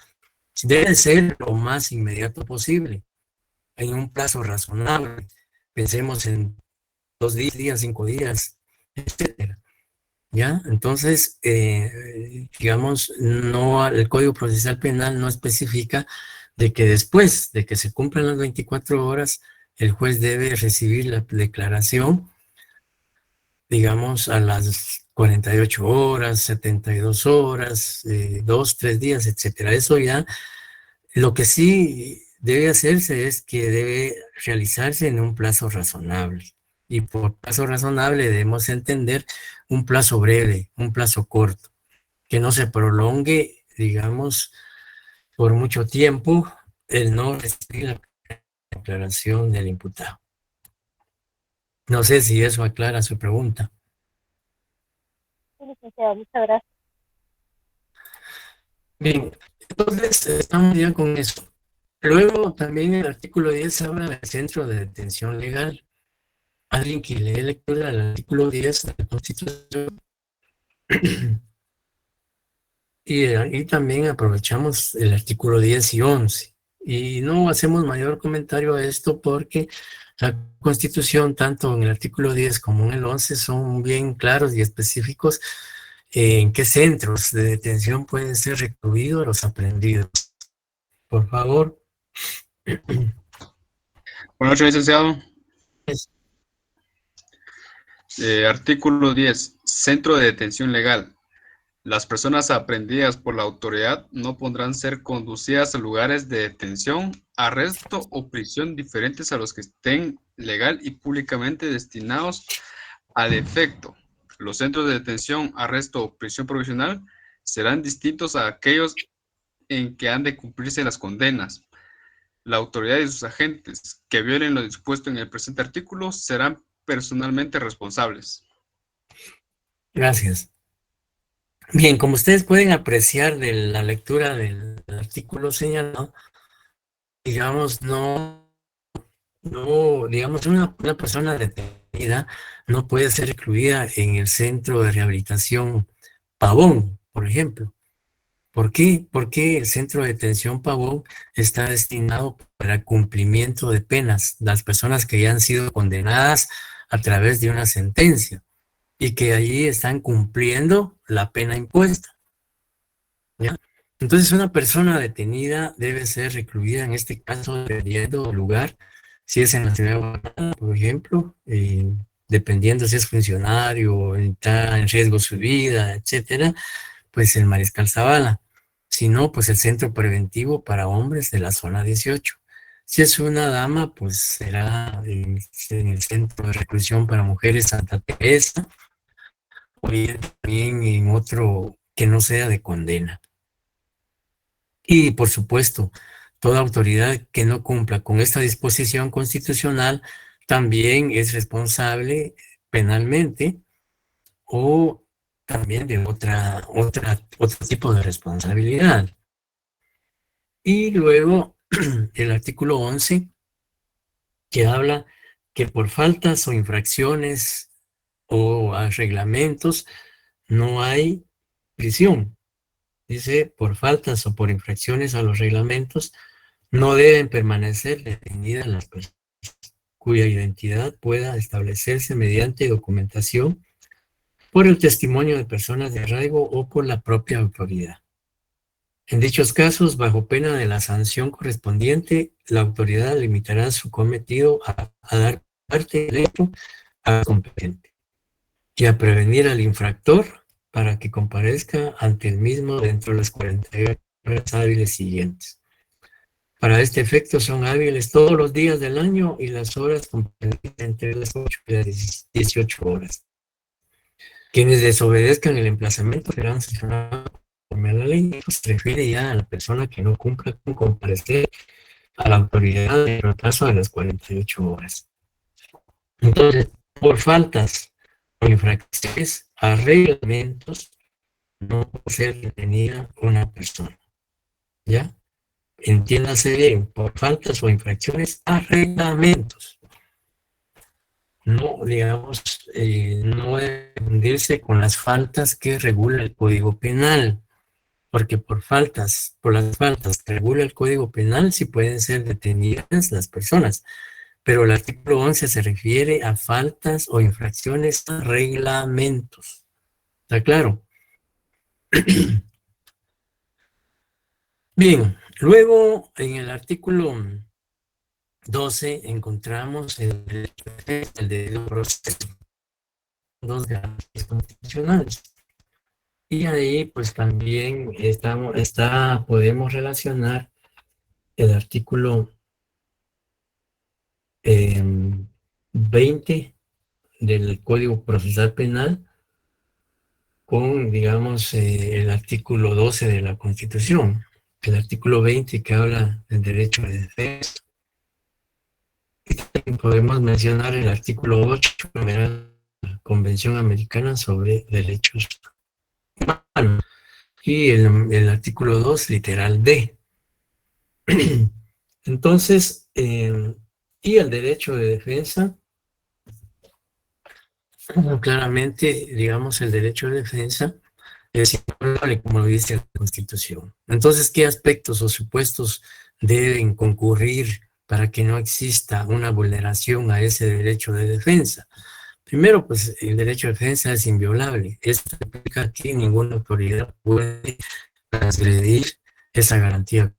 debe ser lo más inmediato posible, en un plazo razonable. Pensemos en 2 días, 5 días, etcétera. ¿Ya? Entonces, digamos, no, el Código Procesal Penal no especifica de que después de que se cumplan las 24 horas, el juez debe recibir la declaración, digamos, a las 48 horas, 72 horas, 2, 3 días, etcétera. Eso ya, lo que sí debe hacerse es que debe realizarse en un plazo razonable. Y por plazo razonable debemos entender un plazo breve, un plazo corto, que no se prolongue, digamos, por mucho tiempo el no recibir la declaración del imputado. No sé si eso aclara su pregunta. Sí, licenciado, muchas gracias. Bien, entonces estamos ya con eso. Luego también el artículo 10 habla del centro de detención legal. Alguien que lee lectura del artículo 10 de la Constitución. Y ahí también aprovechamos el artículo 10 y 11. Y no hacemos mayor comentario a esto porque la Constitución, tanto en el artículo 10 como en el 11, son bien claros y específicos en qué centros de detención pueden ser recluidos los aprehendidos. Por favor. Buenas noches, licenciado. Artículo 10. Centro de detención legal. Las personas aprehendidas por la autoridad no podrán ser conducidas a lugares de detención, arresto o prisión diferentes a los que estén legal y públicamente destinados al efecto. Los centros de detención, arresto o prisión provisional serán distintos a aquellos en que han de cumplirse las condenas. La autoridad y sus agentes que violen lo dispuesto en el presente artículo serán personalmente responsables. Gracias. Bien, como ustedes pueden apreciar de la lectura del artículo señalado, digamos, digamos, una persona detenida no puede ser recluida en el centro de rehabilitación Pavón, por ejemplo. ¿Por qué? Porque el centro de detención Pavón está destinado para el cumplimiento de penas, las personas que ya han sido condenadas a través de una sentencia y que allí están cumpliendo la pena impuesta, ¿ya? Entonces una persona detenida debe ser recluida, en este caso, dependiendo del lugar, si es en la ciudad de Guatemala, por ejemplo, dependiendo si es funcionario, está en riesgo su vida, etcétera, pues el Mariscal Zavala. Si no, pues el centro preventivo para hombres de la zona 18. Si es una dama, pues será en el centro de reclusión para mujeres Santa Teresa, o bien también en otro que no sea de condena. Y por supuesto, toda autoridad que no cumpla con esta disposición constitucional también es responsable penalmente o también de otro tipo de responsabilidad. Y luego el artículo 11, que habla que por faltas o infracciones o a reglamentos no hay prisión. Dice, por faltas o por infracciones a los reglamentos no deben permanecer detenidas las personas cuya identidad pueda establecerse mediante documentación, por el testimonio de personas de arraigo o por la propia autoridad. En dichos casos, bajo pena de la sanción correspondiente, la autoridad limitará su cometido a dar parte del hecho a competente y a prevenir al infractor para que comparezca ante el mismo dentro de las 48 horas hábiles siguientes. Para este efecto son hábiles todos los días del año y las horas comprendidas entre las 8 y las 18 horas. Quienes desobedezcan el emplazamiento serán sancionados conforme a la ley. Esto se refiere ya a la persona que no cumpla con comparecer a la autoridad dentro del plazo de las 48 horas. Entonces, por faltas o infracciones a reglamentos, no puede ser detenida una persona. ¿Ya? Entiéndase bien, por faltas o infracciones a reglamentos. No, digamos, no debe confundirse con las faltas que regula el Código Penal, porque por las faltas que regula el Código Penal sí pueden ser detenidas las personas, pero el artículo 11 se refiere a faltas o infracciones a reglamentos. ¿Está claro? Bien, luego en el artículo 12 encontramos el debido proceso, dos garantías constitucionales. Y ahí pues también podemos relacionar el artículo 20 del Código Procesal Penal con, digamos, el artículo 12 de la Constitución. El artículo 20 que habla del derecho de defensa. Podemos mencionar el artículo 8 de la Convención Americana sobre Derechos Humanos y el artículo 2, literal D. Entonces, y el derecho de defensa, claramente, digamos, el derecho de defensa es inviolable, como lo dice la Constitución. Entonces, ¿qué aspectos o supuestos deben concurrir para que no exista una vulneración a ese derecho de defensa? Primero, pues el derecho de defensa es inviolable. Esto implica que ninguna autoridad puede transgredir esa garantía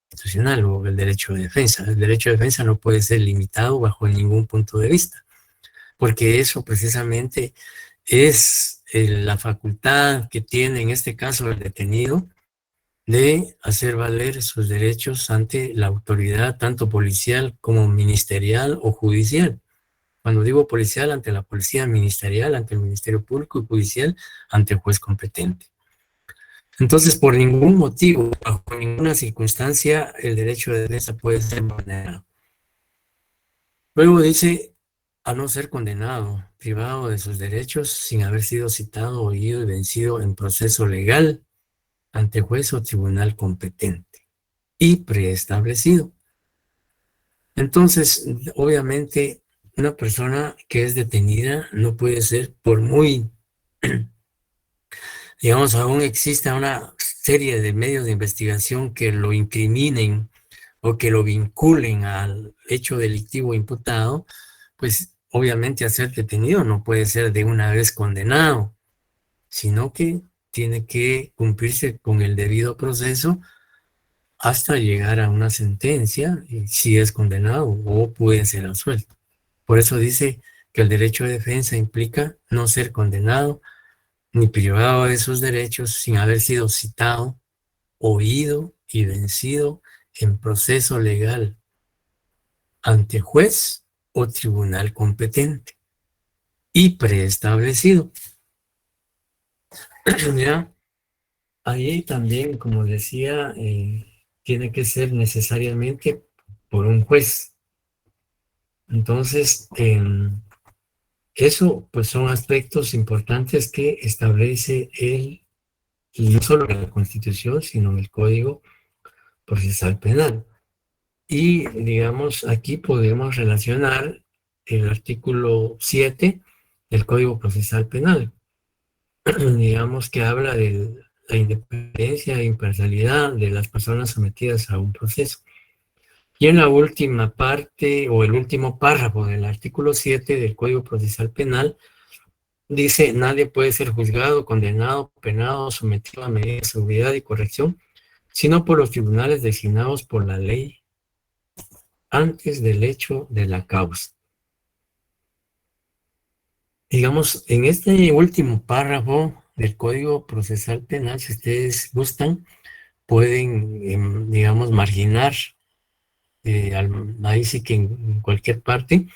constitucional o el derecho de defensa. El derecho de defensa no puede ser limitado bajo ningún punto de vista. porque eso precisamente es la facultad que tiene en este caso el detenido de hacer valer sus derechos ante la autoridad, tanto policial como ministerial o judicial. Cuando digo policial, ante la policía, ministerial, ante el Ministerio Público, y judicial, ante el juez competente. Entonces, por ningún motivo, bajo ninguna circunstancia, el derecho de defensa puede ser vulnerado. Luego dice, a no ser condenado, privado de sus derechos, sin haber sido citado, oído y vencido en proceso legal ante juez o tribunal competente y preestablecido. Entonces, obviamente, una persona que es detenida no puede ser, por muy, digamos, aún exista una serie de medios de investigación que lo incriminen o que lo vinculen al hecho delictivo imputado, pues obviamente al ser detenido no puede ser de una vez condenado, sino que tiene que cumplirse con el debido proceso hasta llegar a una sentencia, y si es condenado o puede ser absuelto. Por eso dice que el derecho de defensa implica no ser condenado ni privado de sus derechos sin haber sido citado, oído y vencido en proceso legal ante juez o tribunal competente y preestablecido. ¿Ya? Ahí también, como decía, tiene que ser necesariamente por un juez. Entonces, eso pues son aspectos importantes que establece y no solo la Constitución, sino el Código Procesal Penal. Y, digamos, aquí podemos relacionar el artículo 7 del Código Procesal Penal, digamos, que habla de la independencia e imparcialidad de las personas sometidas a un proceso. Y en la última parte, o el último párrafo del artículo 7 del Código Procesal Penal, dice, nadie puede ser juzgado, condenado, penado, sometido a medidas de seguridad y corrección, sino por los tribunales designados por la ley antes del hecho de la causa. Digamos, en este último párrafo del Código Procesal Penal, si ustedes gustan, pueden, digamos, marginar, ahí sí que en cualquier parte,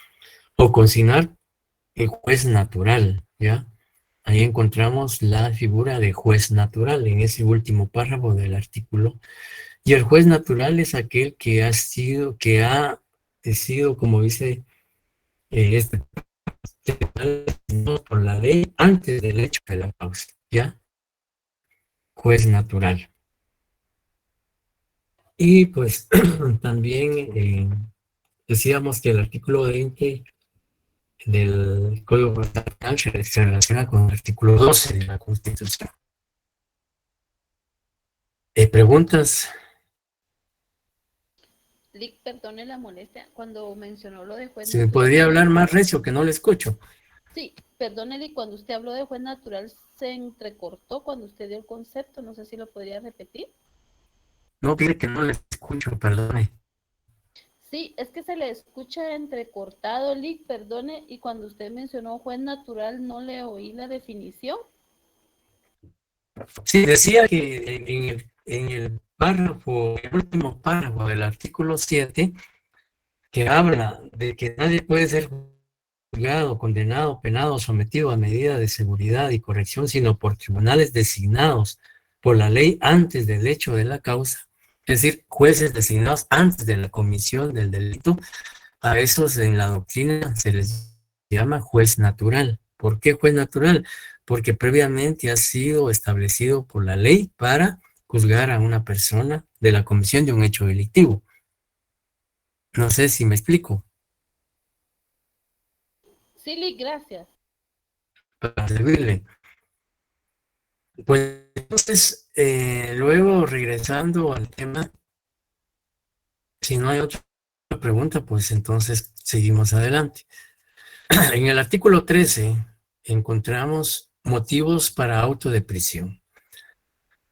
o consignar el juez natural, ¿ya? Ahí encontramos la figura de juez natural en ese último párrafo del artículo. Y el juez natural es aquel que ha sido, como dice este por la ley antes del hecho de la causa, ¿ya? Juez natural. Y pues también decíamos que el artículo 20 del Código Procesal se relaciona con el artículo 12 de la Constitución. ¿Preguntas? Lick, perdone la molestia, cuando mencionó lo de juez ¿Se me natural, podría hablar más recio que no le escucho? Sí, perdone, Lick, cuando usted habló de juez natural se entrecortó cuando usted dio el concepto, no sé si lo podría repetir. No, dile que no le escucho, perdone. Sí, es que se le escucha entrecortado, Lick, perdone, y cuando usted mencionó juez natural no le oí la definición. Sí, decía que en el párrafo, el último párrafo del artículo 7, que habla de que nadie puede ser juzgado, condenado, penado, sometido a medidas de seguridad y corrección, sino por tribunales designados por la ley antes del hecho de la causa, es decir, jueces designados antes de la comisión del delito. A esos en la doctrina se les llama juez natural. ¿Por qué juez natural? Porque previamente ha sido establecido por la ley para juzgar a una persona de la comisión de un hecho delictivo. No sé si me explico. Sí, Lick, gracias. Para servirle. Pues entonces, luego regresando al tema, si no hay otra pregunta, pues entonces seguimos adelante. En el artículo 13 encontramos motivos para auto de prisión.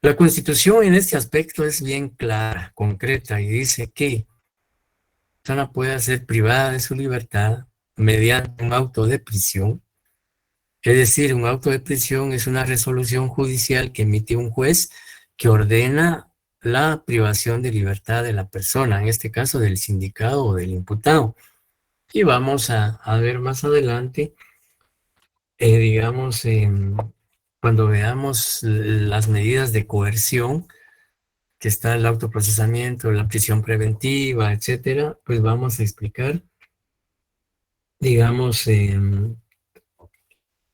La Constitución en este aspecto es bien clara, concreta, y dice que la persona puede ser privada de su libertad mediante un auto de prisión. Es decir, un auto de prisión es una resolución judicial que emite un juez que ordena la privación de libertad de la persona, en este caso del sindicado o del imputado. Y vamos a ver más adelante, digamos, cuando veamos las medidas de coerción, que está el autoprocesamiento, la prisión preventiva, etcétera, pues vamos a explicar, digamos,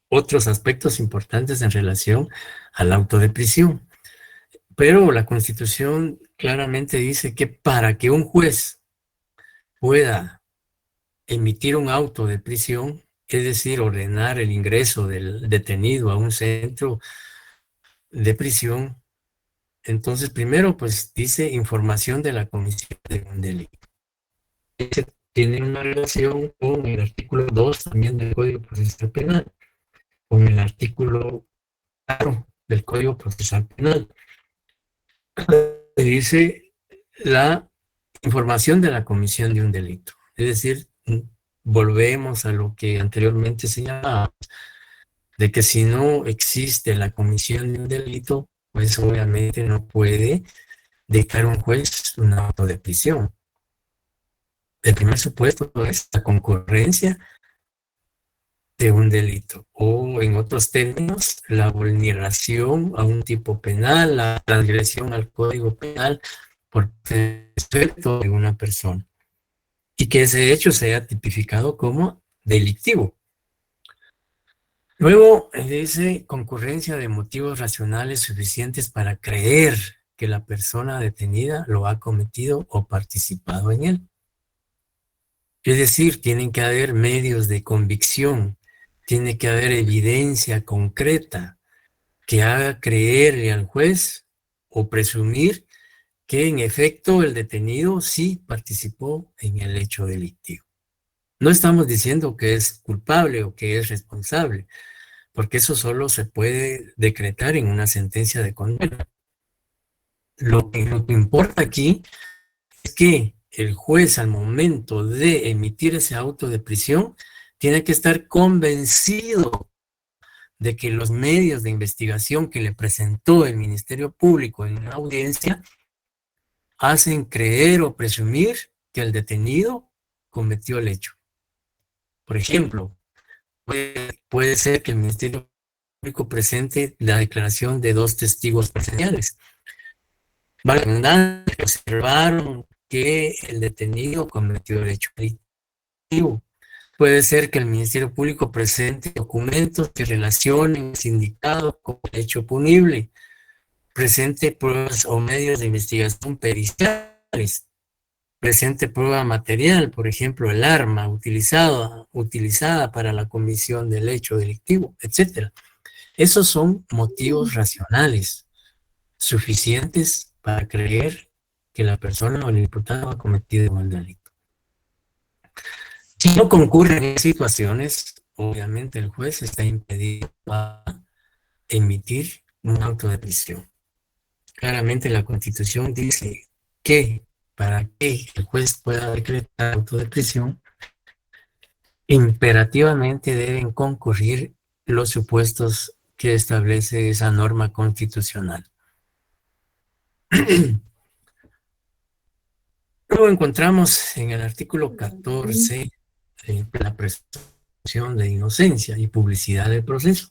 otros aspectos importantes en relación al auto de prisión. Pero la Constitución claramente dice que para que un juez pueda emitir un auto de prisión, es decir, ordenar el ingreso del detenido a un centro de prisión, entonces primero pues dice información de la comisión de un delito. Ese tiene una relación con el artículo 2 también del Código Procesal Penal, con el artículo 4 del Código Procesal Penal. Dice la información de la comisión de un delito. Es decir, volvemos a lo que anteriormente señalábamos, de que si no existe la comisión de un delito, pues obviamente no puede dictar un juez un auto de prisión. El primer supuesto es la concurrencia de un delito, o en otros términos, la vulneración a un tipo penal, la transgresión al Código Penal por defecto de una persona, y que ese hecho sea tipificado como delictivo. Luego dice concurrencia de motivos racionales suficientes para creer que la persona detenida lo ha cometido o participado en él. Es decir, tienen que haber medios de convicción, tiene que haber evidencia concreta que haga creerle al juez o presumir que en efecto el detenido sí participó en el hecho delictivo. No estamos diciendo que es culpable o que es responsable, porque eso solo se puede decretar en una sentencia de condena. Lo que importa aquí es que el juez, al momento de emitir ese auto de prisión, tiene que estar convencido de que los medios de investigación que le presentó el Ministerio Público en una audiencia hacen creer o presumir que el detenido cometió el hecho. Por ejemplo, puede ser que el Ministerio Público presente la declaración de 2 testigos presenciales. Observaron que el detenido cometió el hecho delictivo. Puede ser que el Ministerio Público presente documentos que relacionen el sindicado con el hecho punible, presente pruebas o medios de investigación periciales, presente prueba material, por ejemplo, el arma utilizada para la comisión del hecho delictivo, etc. Esos son motivos racionales suficientes para creer que la persona o el imputado ha cometido el delito. Si no concurren en situaciones, obviamente el juez está impedido a emitir un auto de prisión. Claramente la Constitución dice que para que el juez pueda decretar auto de prisión, imperativamente deben concurrir los supuestos que establece esa norma constitucional. Luego encontramos en el artículo 14 la presunción de inocencia y publicidad del proceso.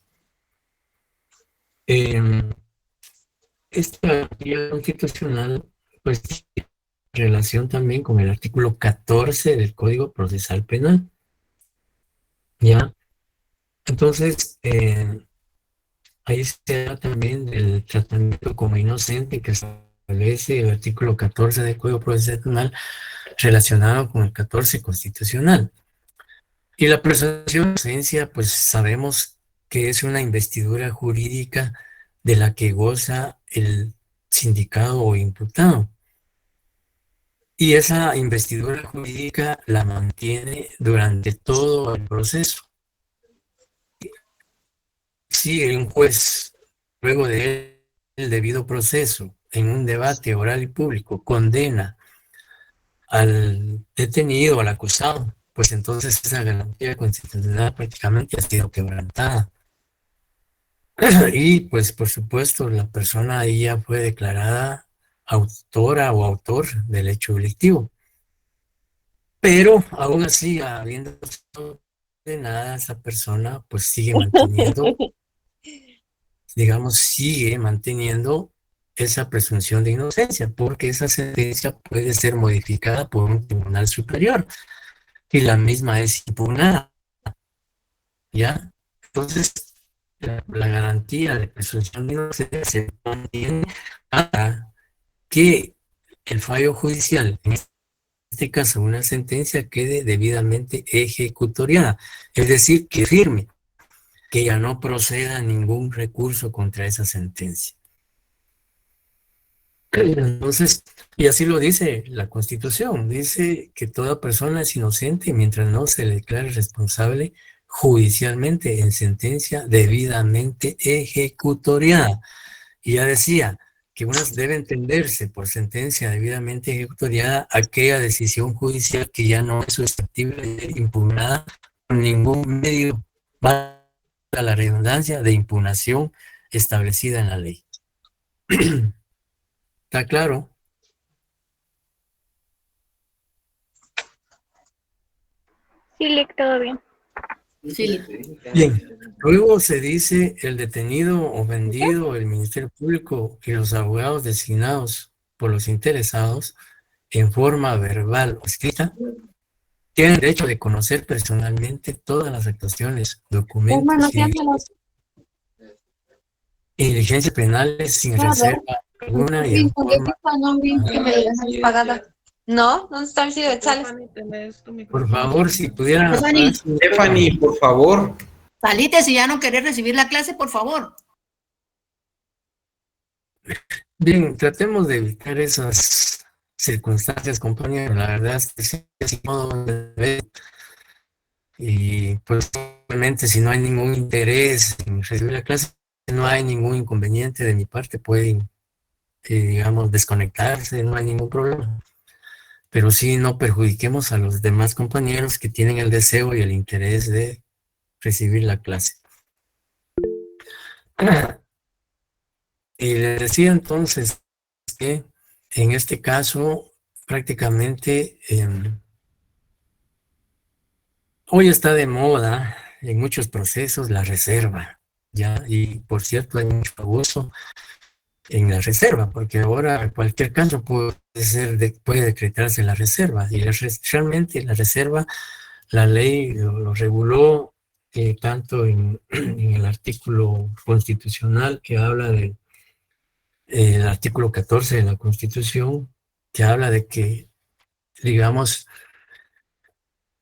Esta actividad constitucional pues tiene relación también con el artículo 14 del Código Procesal Penal. ¿Ya? Entonces, ahí se habla también del tratamiento como inocente que establece el artículo 14 del Código Procesal Penal relacionado con el 14 constitucional. Y la presunción de inocencia, pues sabemos que es una investidura jurídica de la que goza el sindicado o imputado. Y esa investidura jurídica la mantiene durante todo el proceso. Si un juez, luego de el debido proceso, en un debate oral y público, condena al detenido, al acusado, pues entonces esa garantía constitucional prácticamente ha sido quebrantada. Y pues por supuesto la persona ahí ya fue declarada autora o autor del hecho delictivo. Pero aún así, habiendo sido condenada, esa persona pues sigue manteniendo, digamos, sigue manteniendo esa presunción de inocencia, porque esa sentencia puede ser modificada por un tribunal superior y la misma es impugnada, ¿ya? Entonces, la garantía de presunción de inocencia se mantiene hasta que el fallo judicial, en este caso una sentencia, quede debidamente ejecutoriada, es decir, que firme, que ya no proceda ningún recurso contra esa sentencia. Entonces, y así lo dice la Constitución, dice que toda persona es inocente mientras no se le declare responsable judicialmente en sentencia debidamente ejecutoriada. Y ya decía que unas debe entenderse por sentencia debidamente ejecutoriada aquella decisión judicial que ya no es susceptible de ser impugnada por ningún medio, valga la redundancia, de impugnación establecida en la ley. ¿Está claro? Sí, Lick, todo bien. Sí. Bien, luego se dice el detenido o vendido, el Ministerio Público y los abogados designados por los interesados en forma verbal o escrita tienen derecho de conocer personalmente todas las actuaciones, documentos y diligencias penales sin reserva alguna y en forma... No, ¿dónde está el recibo de sales? Por favor, si pudiera... Stephanie, por favor. Salite si ya no querés recibir la clase, por favor. Bien, tratemos de evitar esas circunstancias, compañeros. La verdad es que sí, así modo de ver. Y pues obviamente si no hay ningún interés en recibir la clase, no hay ningún inconveniente de mi parte, pueden, digamos, desconectarse, no hay ningún problema. Pero sí no perjudiquemos a los demás compañeros que tienen el deseo y el interés de recibir la clase. Y les decía entonces que en este caso prácticamente hoy está de moda en muchos procesos la reserva, ¿ya? Y por cierto hay mucho abuso en la reserva, porque ahora en cualquier caso puede decretarse la reserva, y realmente la reserva, la ley lo reguló tanto en el artículo constitucional que habla del el artículo 14 de la Constitución, que habla de que, digamos,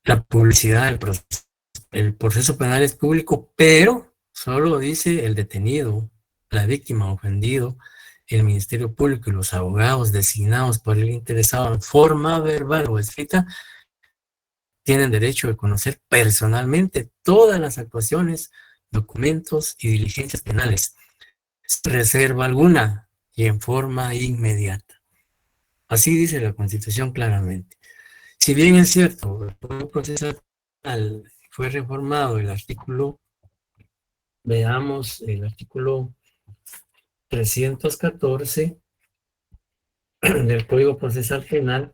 la publicidad del proceso, el proceso penal es público, pero solo dice el detenido, la víctima ofendido, el Ministerio Público y los abogados designados por el interesado en forma verbal o escrita tienen derecho de conocer personalmente todas las actuaciones, documentos y diligencias penales, sin reserva alguna y en forma inmediata. Así dice la Constitución claramente. Si bien es cierto, el Código Procesal Penal fue reformado el artículo, veamos el artículo 314 del Código Procesal Penal,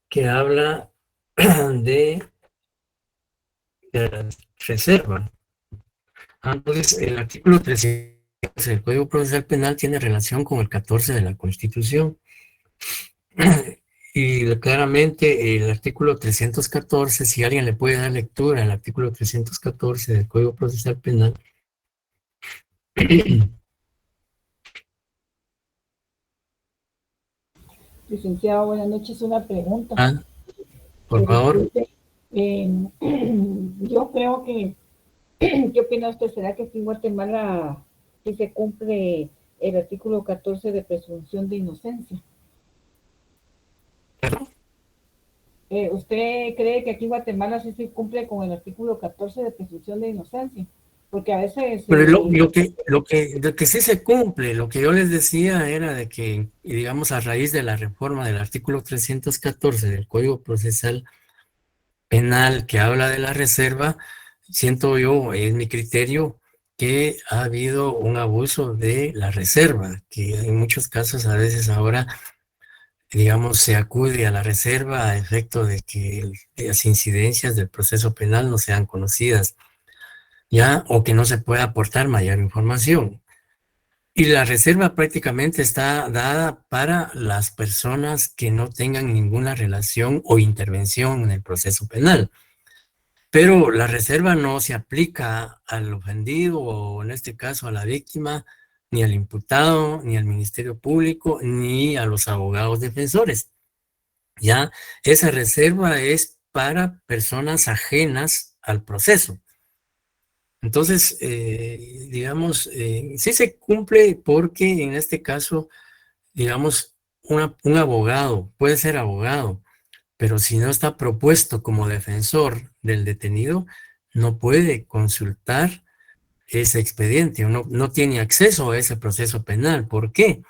que habla de la reserva. Entonces, el artículo 300 del Código Procesal Penal tiene relación con el 14 de la Constitución. Y claramente el artículo 314, si alguien le puede dar lectura al artículo 314 del Código Procesal Penal, Licenciado, buenas noches. Una pregunta. Por favor. Yo creo que, ¿qué opina usted? ¿Será que aquí en Guatemala sí se cumple el artículo 14 de presunción de inocencia? ¿Usted cree que aquí en Guatemala sí se cumple con el artículo 14 de presunción de inocencia? Porque a veces... Pero lo que sí se cumple, lo que yo les decía era de que, digamos, a raíz de la reforma del artículo 314 del Código Procesal Penal que habla de la reserva, siento yo, es mi criterio, que ha habido un abuso de la reserva, que en muchos casos a veces ahora, digamos, se acude a la reserva a efecto de que las incidencias del proceso penal no sean conocidas, ¿ya? O que no se pueda aportar mayor información. Y la reserva prácticamente está dada para las personas que no tengan ninguna relación o intervención en el proceso penal. Pero la reserva no se aplica al ofendido o en este caso a la víctima, ni al imputado, ni al Ministerio Público, ni a los abogados defensores. Ya, esa reserva es para personas ajenas al proceso. Entonces, digamos, sí se cumple porque en este caso, digamos, un abogado puede ser abogado, pero si no está propuesto como defensor del detenido, no puede consultar ese expediente, o no tiene acceso a ese proceso penal. ¿Por qué?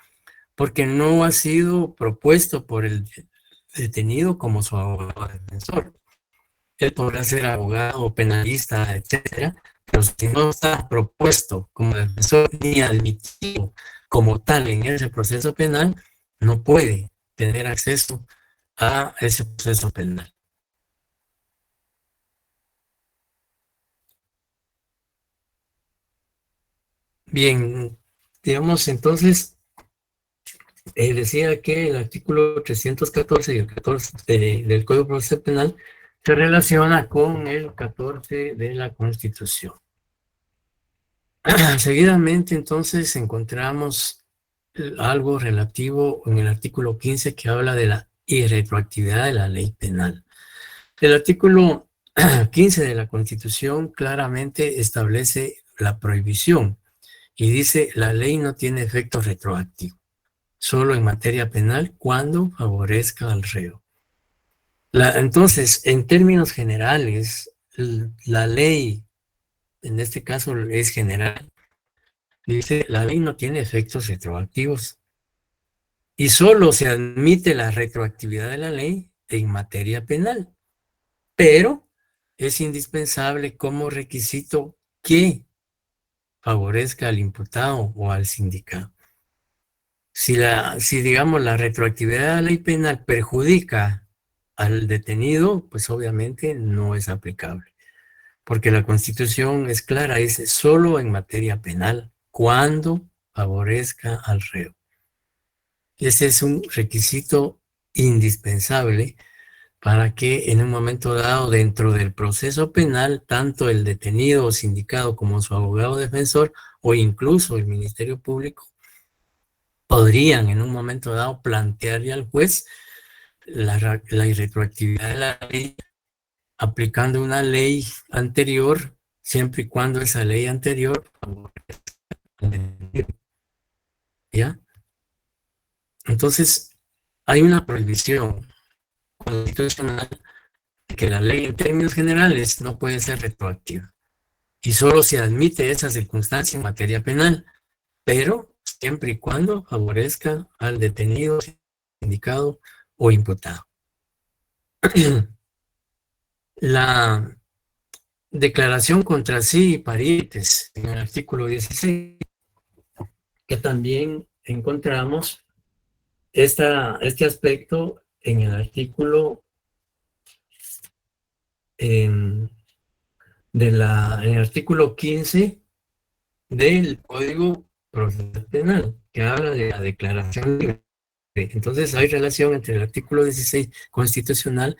Porque no ha sido propuesto por el detenido como su abogado defensor. Él podrá ser abogado, penalista, etcétera, pero si no está propuesto como defensor ni admitido como tal en ese proceso penal, no puede tener acceso a ese proceso penal. Bien, digamos entonces, decía que el artículo 314 y el 14 del Código Procesal Penal se relaciona con el 14 de la Constitución. Seguidamente, entonces, encontramos algo relativo en el artículo 15 que habla de la irretroactividad de la ley penal. El artículo 15 de la Constitución claramente establece la prohibición y dice la ley no tiene efecto retroactivo, solo en materia penal cuando favorezca al reo. Entonces, en términos generales, la ley, en este caso es general, dice la ley no tiene efectos retroactivos y solo se admite la retroactividad de la ley en materia penal, pero es indispensable como requisito que favorezca al imputado o al sindicado. Si digamos la retroactividad de la ley penal perjudica al detenido, pues obviamente no es aplicable, porque la Constitución es clara, dice solo en materia penal, cuando favorezca al reo. Ese es un requisito indispensable para que en un momento dado dentro del proceso penal, tanto el detenido o sindicado como su abogado defensor o incluso el Ministerio Público podrían en un momento dado plantearle al juez la irretroactividad de la ley aplicando una ley anterior, siempre y cuando esa ley anterior favorezca al detenido. ¿Ya? Entonces, hay una prohibición constitucional de que la ley en términos generales no puede ser retroactiva y solo se admite esa circunstancia en materia penal, pero siempre y cuando favorezca al detenido, sindicado o imputado. La declaración contra sí y parientes en el artículo 16, que también encontramos este aspecto en el artículo en el artículo 15 del Código Procesal Penal, que habla de la declaración libre. Entonces hay relación entre el artículo 16 constitucional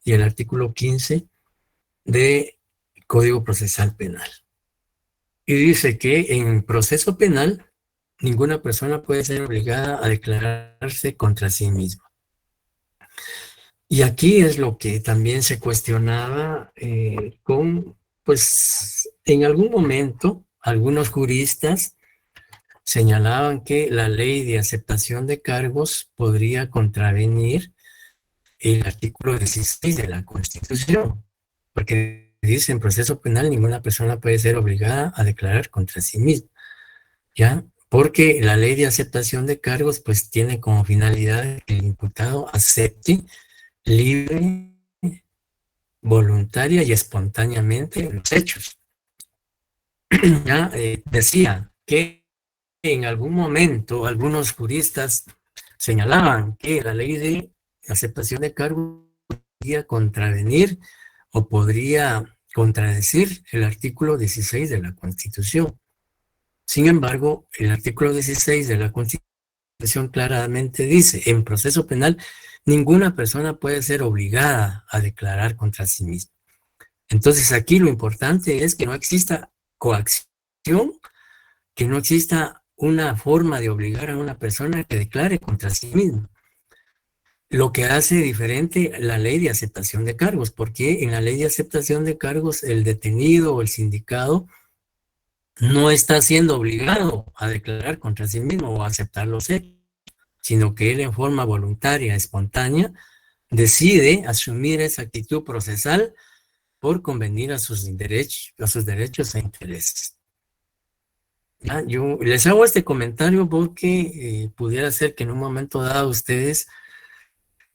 y el artículo 15 del Código Procesal Penal. Y dice que en proceso penal ninguna persona puede ser obligada a declararse contra sí misma. Y aquí es lo que también se cuestionaba pues en algún momento algunos juristas señalaban que la ley de aceptación de cargos podría contravenir el artículo 16 de la Constitución, porque dice en proceso penal, ninguna persona puede ser obligada a declarar contra sí misma, ¿ya? Porque la ley de aceptación de cargos, pues, tiene como finalidad que el imputado acepte libre, voluntaria y espontáneamente los hechos. Ya decía que en algún momento algunos juristas señalaban que la ley de aceptación de cargos podría contravenir o podría contradecir el artículo 16 de la Constitución. Sin embargo, el artículo 16 de la Constitución claramente dice, en proceso penal, ninguna persona puede ser obligada a declarar contra sí misma. Entonces aquí lo importante es que no exista coacción, que no exista una forma de obligar a una persona que declare contra sí misma. Lo que hace diferente la ley de aceptación de cargos, porque en la ley de aceptación de cargos el detenido o el sindicado no está siendo obligado a declarar contra sí mismo o a aceptar los hechos, sino que él en forma voluntaria, espontánea, decide asumir esa actitud procesal por convenir a sus derechos e intereses. ¿Ya? Yo les hago este comentario porque pudiera ser que en un momento dado ustedes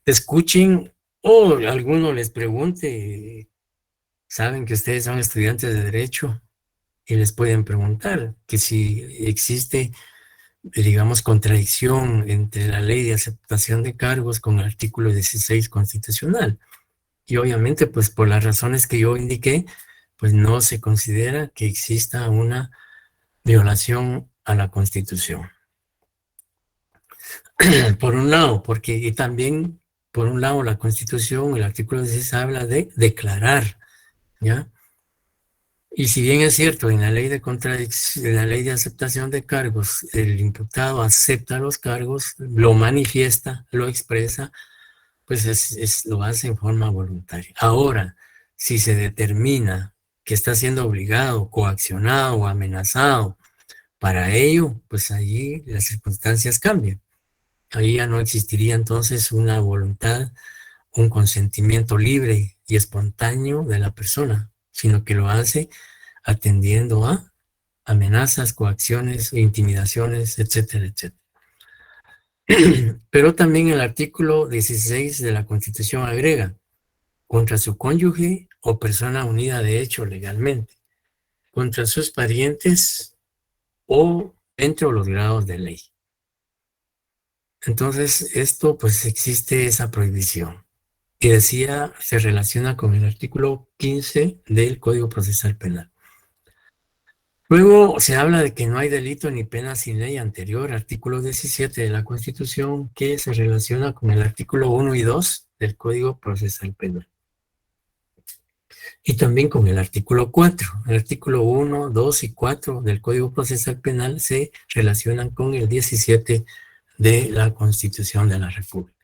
escuchen o alguno les pregunte, saben que ustedes son estudiantes de Derecho y les pueden preguntar que si existe, digamos, contradicción entre la ley de aceptación de cargos con el artículo 16 constitucional. Y obviamente, pues por las razones que yo indiqué, pues no se considera que exista una violación a la Constitución. Por un lado, porque y también, por un lado, la Constitución, el artículo 16 habla de declarar, ¿ya? Y si bien es cierto, en la ley de contradicción, en la ley de aceptación de cargos, el imputado acepta los cargos, lo manifiesta, lo expresa, pues lo hace en forma voluntaria. Ahora, si se determina que está siendo obligado, coaccionado o amenazado para ello, pues allí las circunstancias cambian. Ahí ya no existiría entonces una voluntad, un consentimiento libre y espontáneo de la persona, sino que lo hace atendiendo a amenazas, coacciones, intimidaciones, etcétera, etcétera. Pero también el artículo 16 de la Constitución agrega, contra su cónyuge o persona unida de hecho legalmente, contra sus parientes o dentro de los grados de ley. Entonces, esto pues existe esa prohibición. Y decía, se relaciona con el artículo 15 del Código Procesal Penal. Luego se habla de que no hay delito ni pena sin ley anterior, artículo 17 de la Constitución, que se relaciona con el artículo 1 y 2 del Código Procesal Penal. Y también con el artículo 4. El artículo 1, 2 y 4 del Código Procesal Penal se relacionan con el 17 de la Constitución de la República.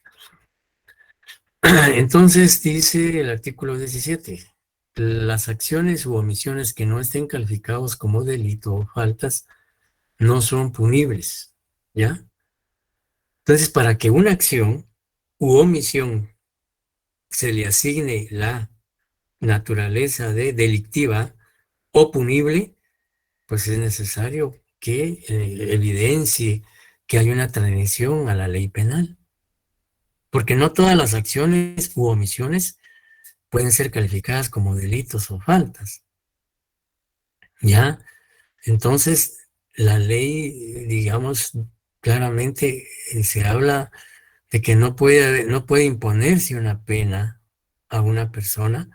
Entonces dice el artículo 17, las acciones u omisiones que no estén calificados como delito o faltas no son punibles, ¿ya? Entonces, para que una acción u omisión se le asigne la naturaleza de delictiva o punible, pues es necesario que evidencie que hay una transgresión a la ley penal. Porque no todas las acciones u omisiones pueden ser calificadas como delitos o faltas. ¿Ya? Entonces, la ley, digamos, claramente se habla de que no puede imponerse una pena a una persona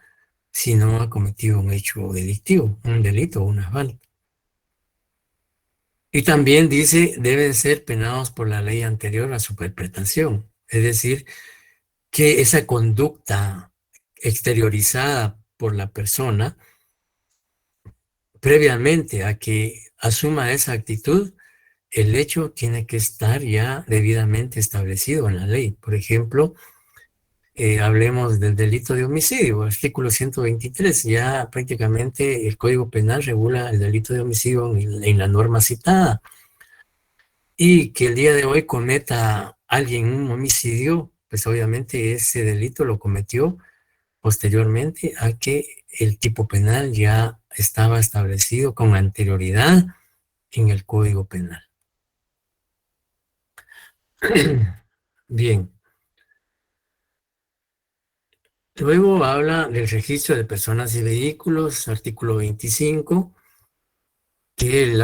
si no ha cometido un hecho delictivo, un delito o una falta. Y también dice, deben ser penados por la ley anterior a su perpetración. Es decir, que esa conducta exteriorizada por la persona, previamente a que asuma esa actitud, el hecho tiene que estar ya debidamente establecido en la ley. Por ejemplo, hablemos del delito de homicidio, artículo 123, ya prácticamente el Código Penal regula el delito de homicidio en la norma citada. Y que el día de hoy cometa alguien un homicidio, pues obviamente ese delito lo cometió posteriormente a que el tipo penal ya estaba establecido con anterioridad en el Código Penal. Bien. Luego habla del registro de personas y vehículos, artículo 25, que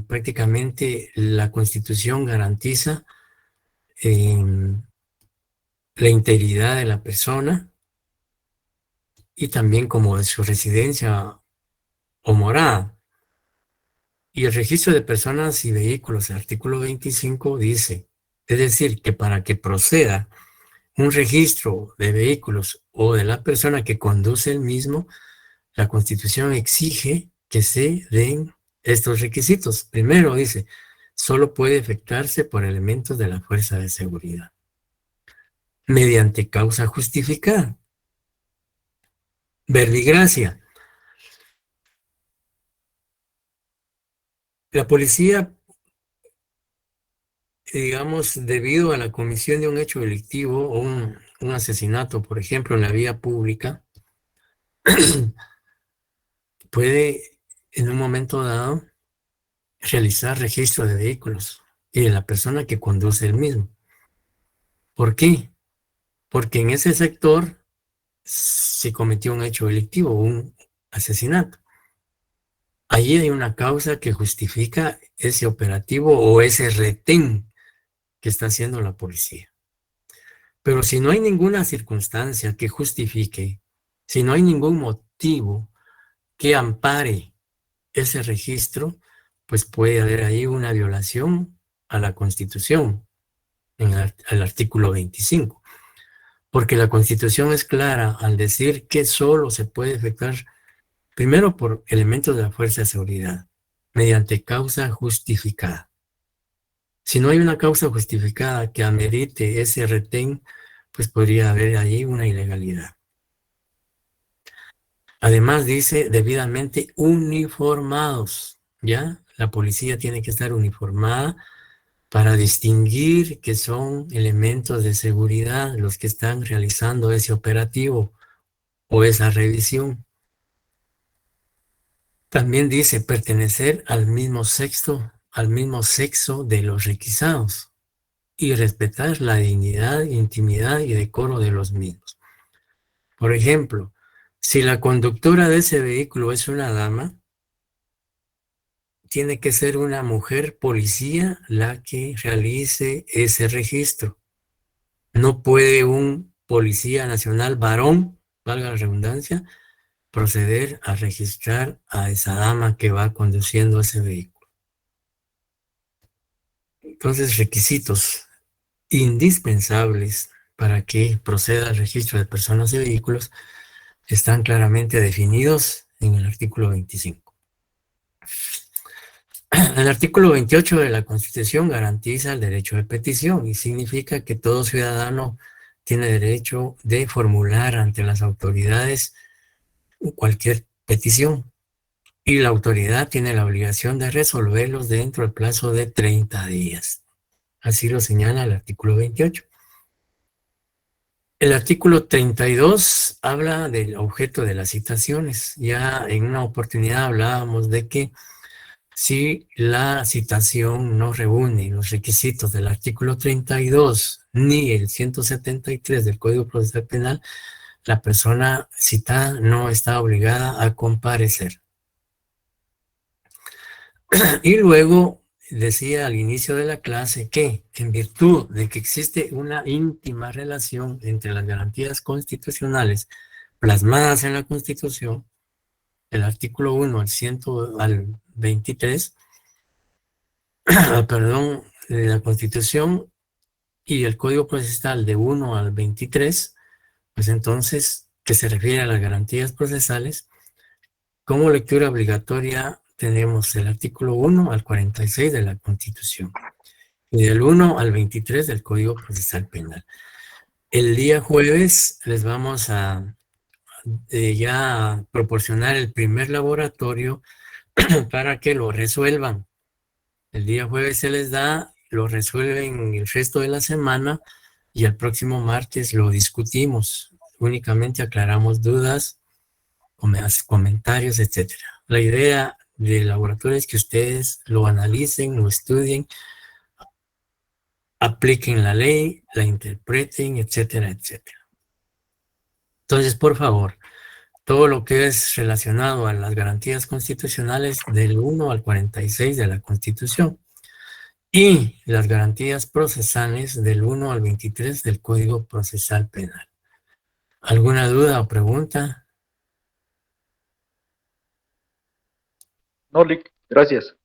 prácticamente la Constitución garantiza la integridad de la persona y también como de su residencia o morada. Y el registro de personas y vehículos, el artículo 25 dice, es decir, que para que proceda un registro de vehículos o de la persona que conduce el mismo, la Constitución exige que se den estos requisitos. Primero dice, solo puede efectuarse por elementos de la fuerza de seguridad, mediante causa justificada. Verbigracia. La policía, digamos, debido a la comisión de un hecho delictivo o un asesinato, por ejemplo, en la vía pública, puede en un momento dado realizar registro de vehículos y de la persona que conduce el mismo. ¿Por qué? Porque en ese sector se cometió un hecho delictivo, un asesinato. Allí hay una causa que justifica ese operativo o ese retén que está haciendo la policía. Pero si no hay ninguna circunstancia que justifique, si no hay ningún motivo que ampare ese registro, pues puede haber ahí una violación a la Constitución, en el artículo 25. Porque la Constitución es clara al decir que solo se puede efectuar, primero por elementos de la fuerza de seguridad, mediante causa justificada. Si no hay una causa justificada que amerite ese retén, pues podría haber ahí una ilegalidad. Además dice debidamente uniformados, ¿ya? La policía tiene que estar uniformada para distinguir que son elementos de seguridad los que están realizando ese operativo o esa revisión. También dice pertenecer al mismo sexo de los requisados y respetar la dignidad, intimidad y decoro de los mismos. Por ejemplo, si la conductora de ese vehículo es una dama, tiene que ser una mujer policía la que realice ese registro. No puede un policía nacional varón, valga la redundancia, proceder a registrar a esa dama que va conduciendo ese vehículo. Entonces, requisitos indispensables para que proceda al registro de personas y vehículos están claramente definidos en el artículo 25. El artículo 28 de la Constitución garantiza el derecho de petición y significa que todo ciudadano tiene derecho de formular ante las autoridades cualquier petición y la autoridad tiene la obligación de resolverlos dentro del plazo de 30 días. Así lo señala el artículo 28. El artículo 32 habla del objeto de las citaciones. Ya en una oportunidad hablábamos de que si la citación no reúne los requisitos del artículo 32 ni el 173 del Código Procesal Penal, la persona citada no está obligada a comparecer. Y luego decía al inicio de la clase que en virtud de que existe una íntima relación entre las garantías constitucionales plasmadas en la Constitución, el artículo 1 al 23, perdón, de la Constitución y el Código Procesal de 1 al 23, pues entonces, que se refiere a las garantías procesales, como lectura obligatoria tenemos el artículo 1 al 46 de la Constitución y del 1 al 23 del Código Procesal Penal. El día jueves les vamos a ya proporcionar el primer laboratorio para que lo resuelvan. El día jueves se les da, lo resuelven el resto de la semana y el próximo martes lo discutimos. únicamente aclaramos dudas, comentarios, etc. La idea del laboratorio es que ustedes lo analicen, lo estudien, apliquen la ley, la interpreten, etcétera, etcétera. Entonces, por favor, todo lo que es relacionado a las garantías constitucionales del 1 al 46 de la Constitución y las garantías procesales del 1 al 23 del Código Procesal Penal. ¿Alguna duda o pregunta? No, Lick, gracias.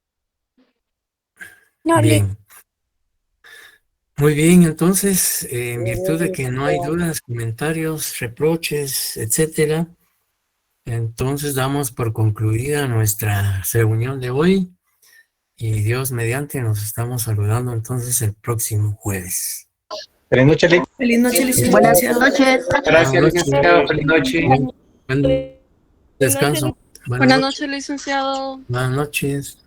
Bien. Muy bien, entonces, en virtud de que no hay dudas, comentarios, reproches, etcétera, entonces damos por concluida nuestra reunión de hoy y Dios mediante nos estamos saludando entonces el próximo jueves. Feliz noche, Lick. Feliz noche, Buenas licenciado. Buenas noches. Gracias, licenciado. Feliz noche. Buen descanso. Buenas noches, licenciado. Buenas noches.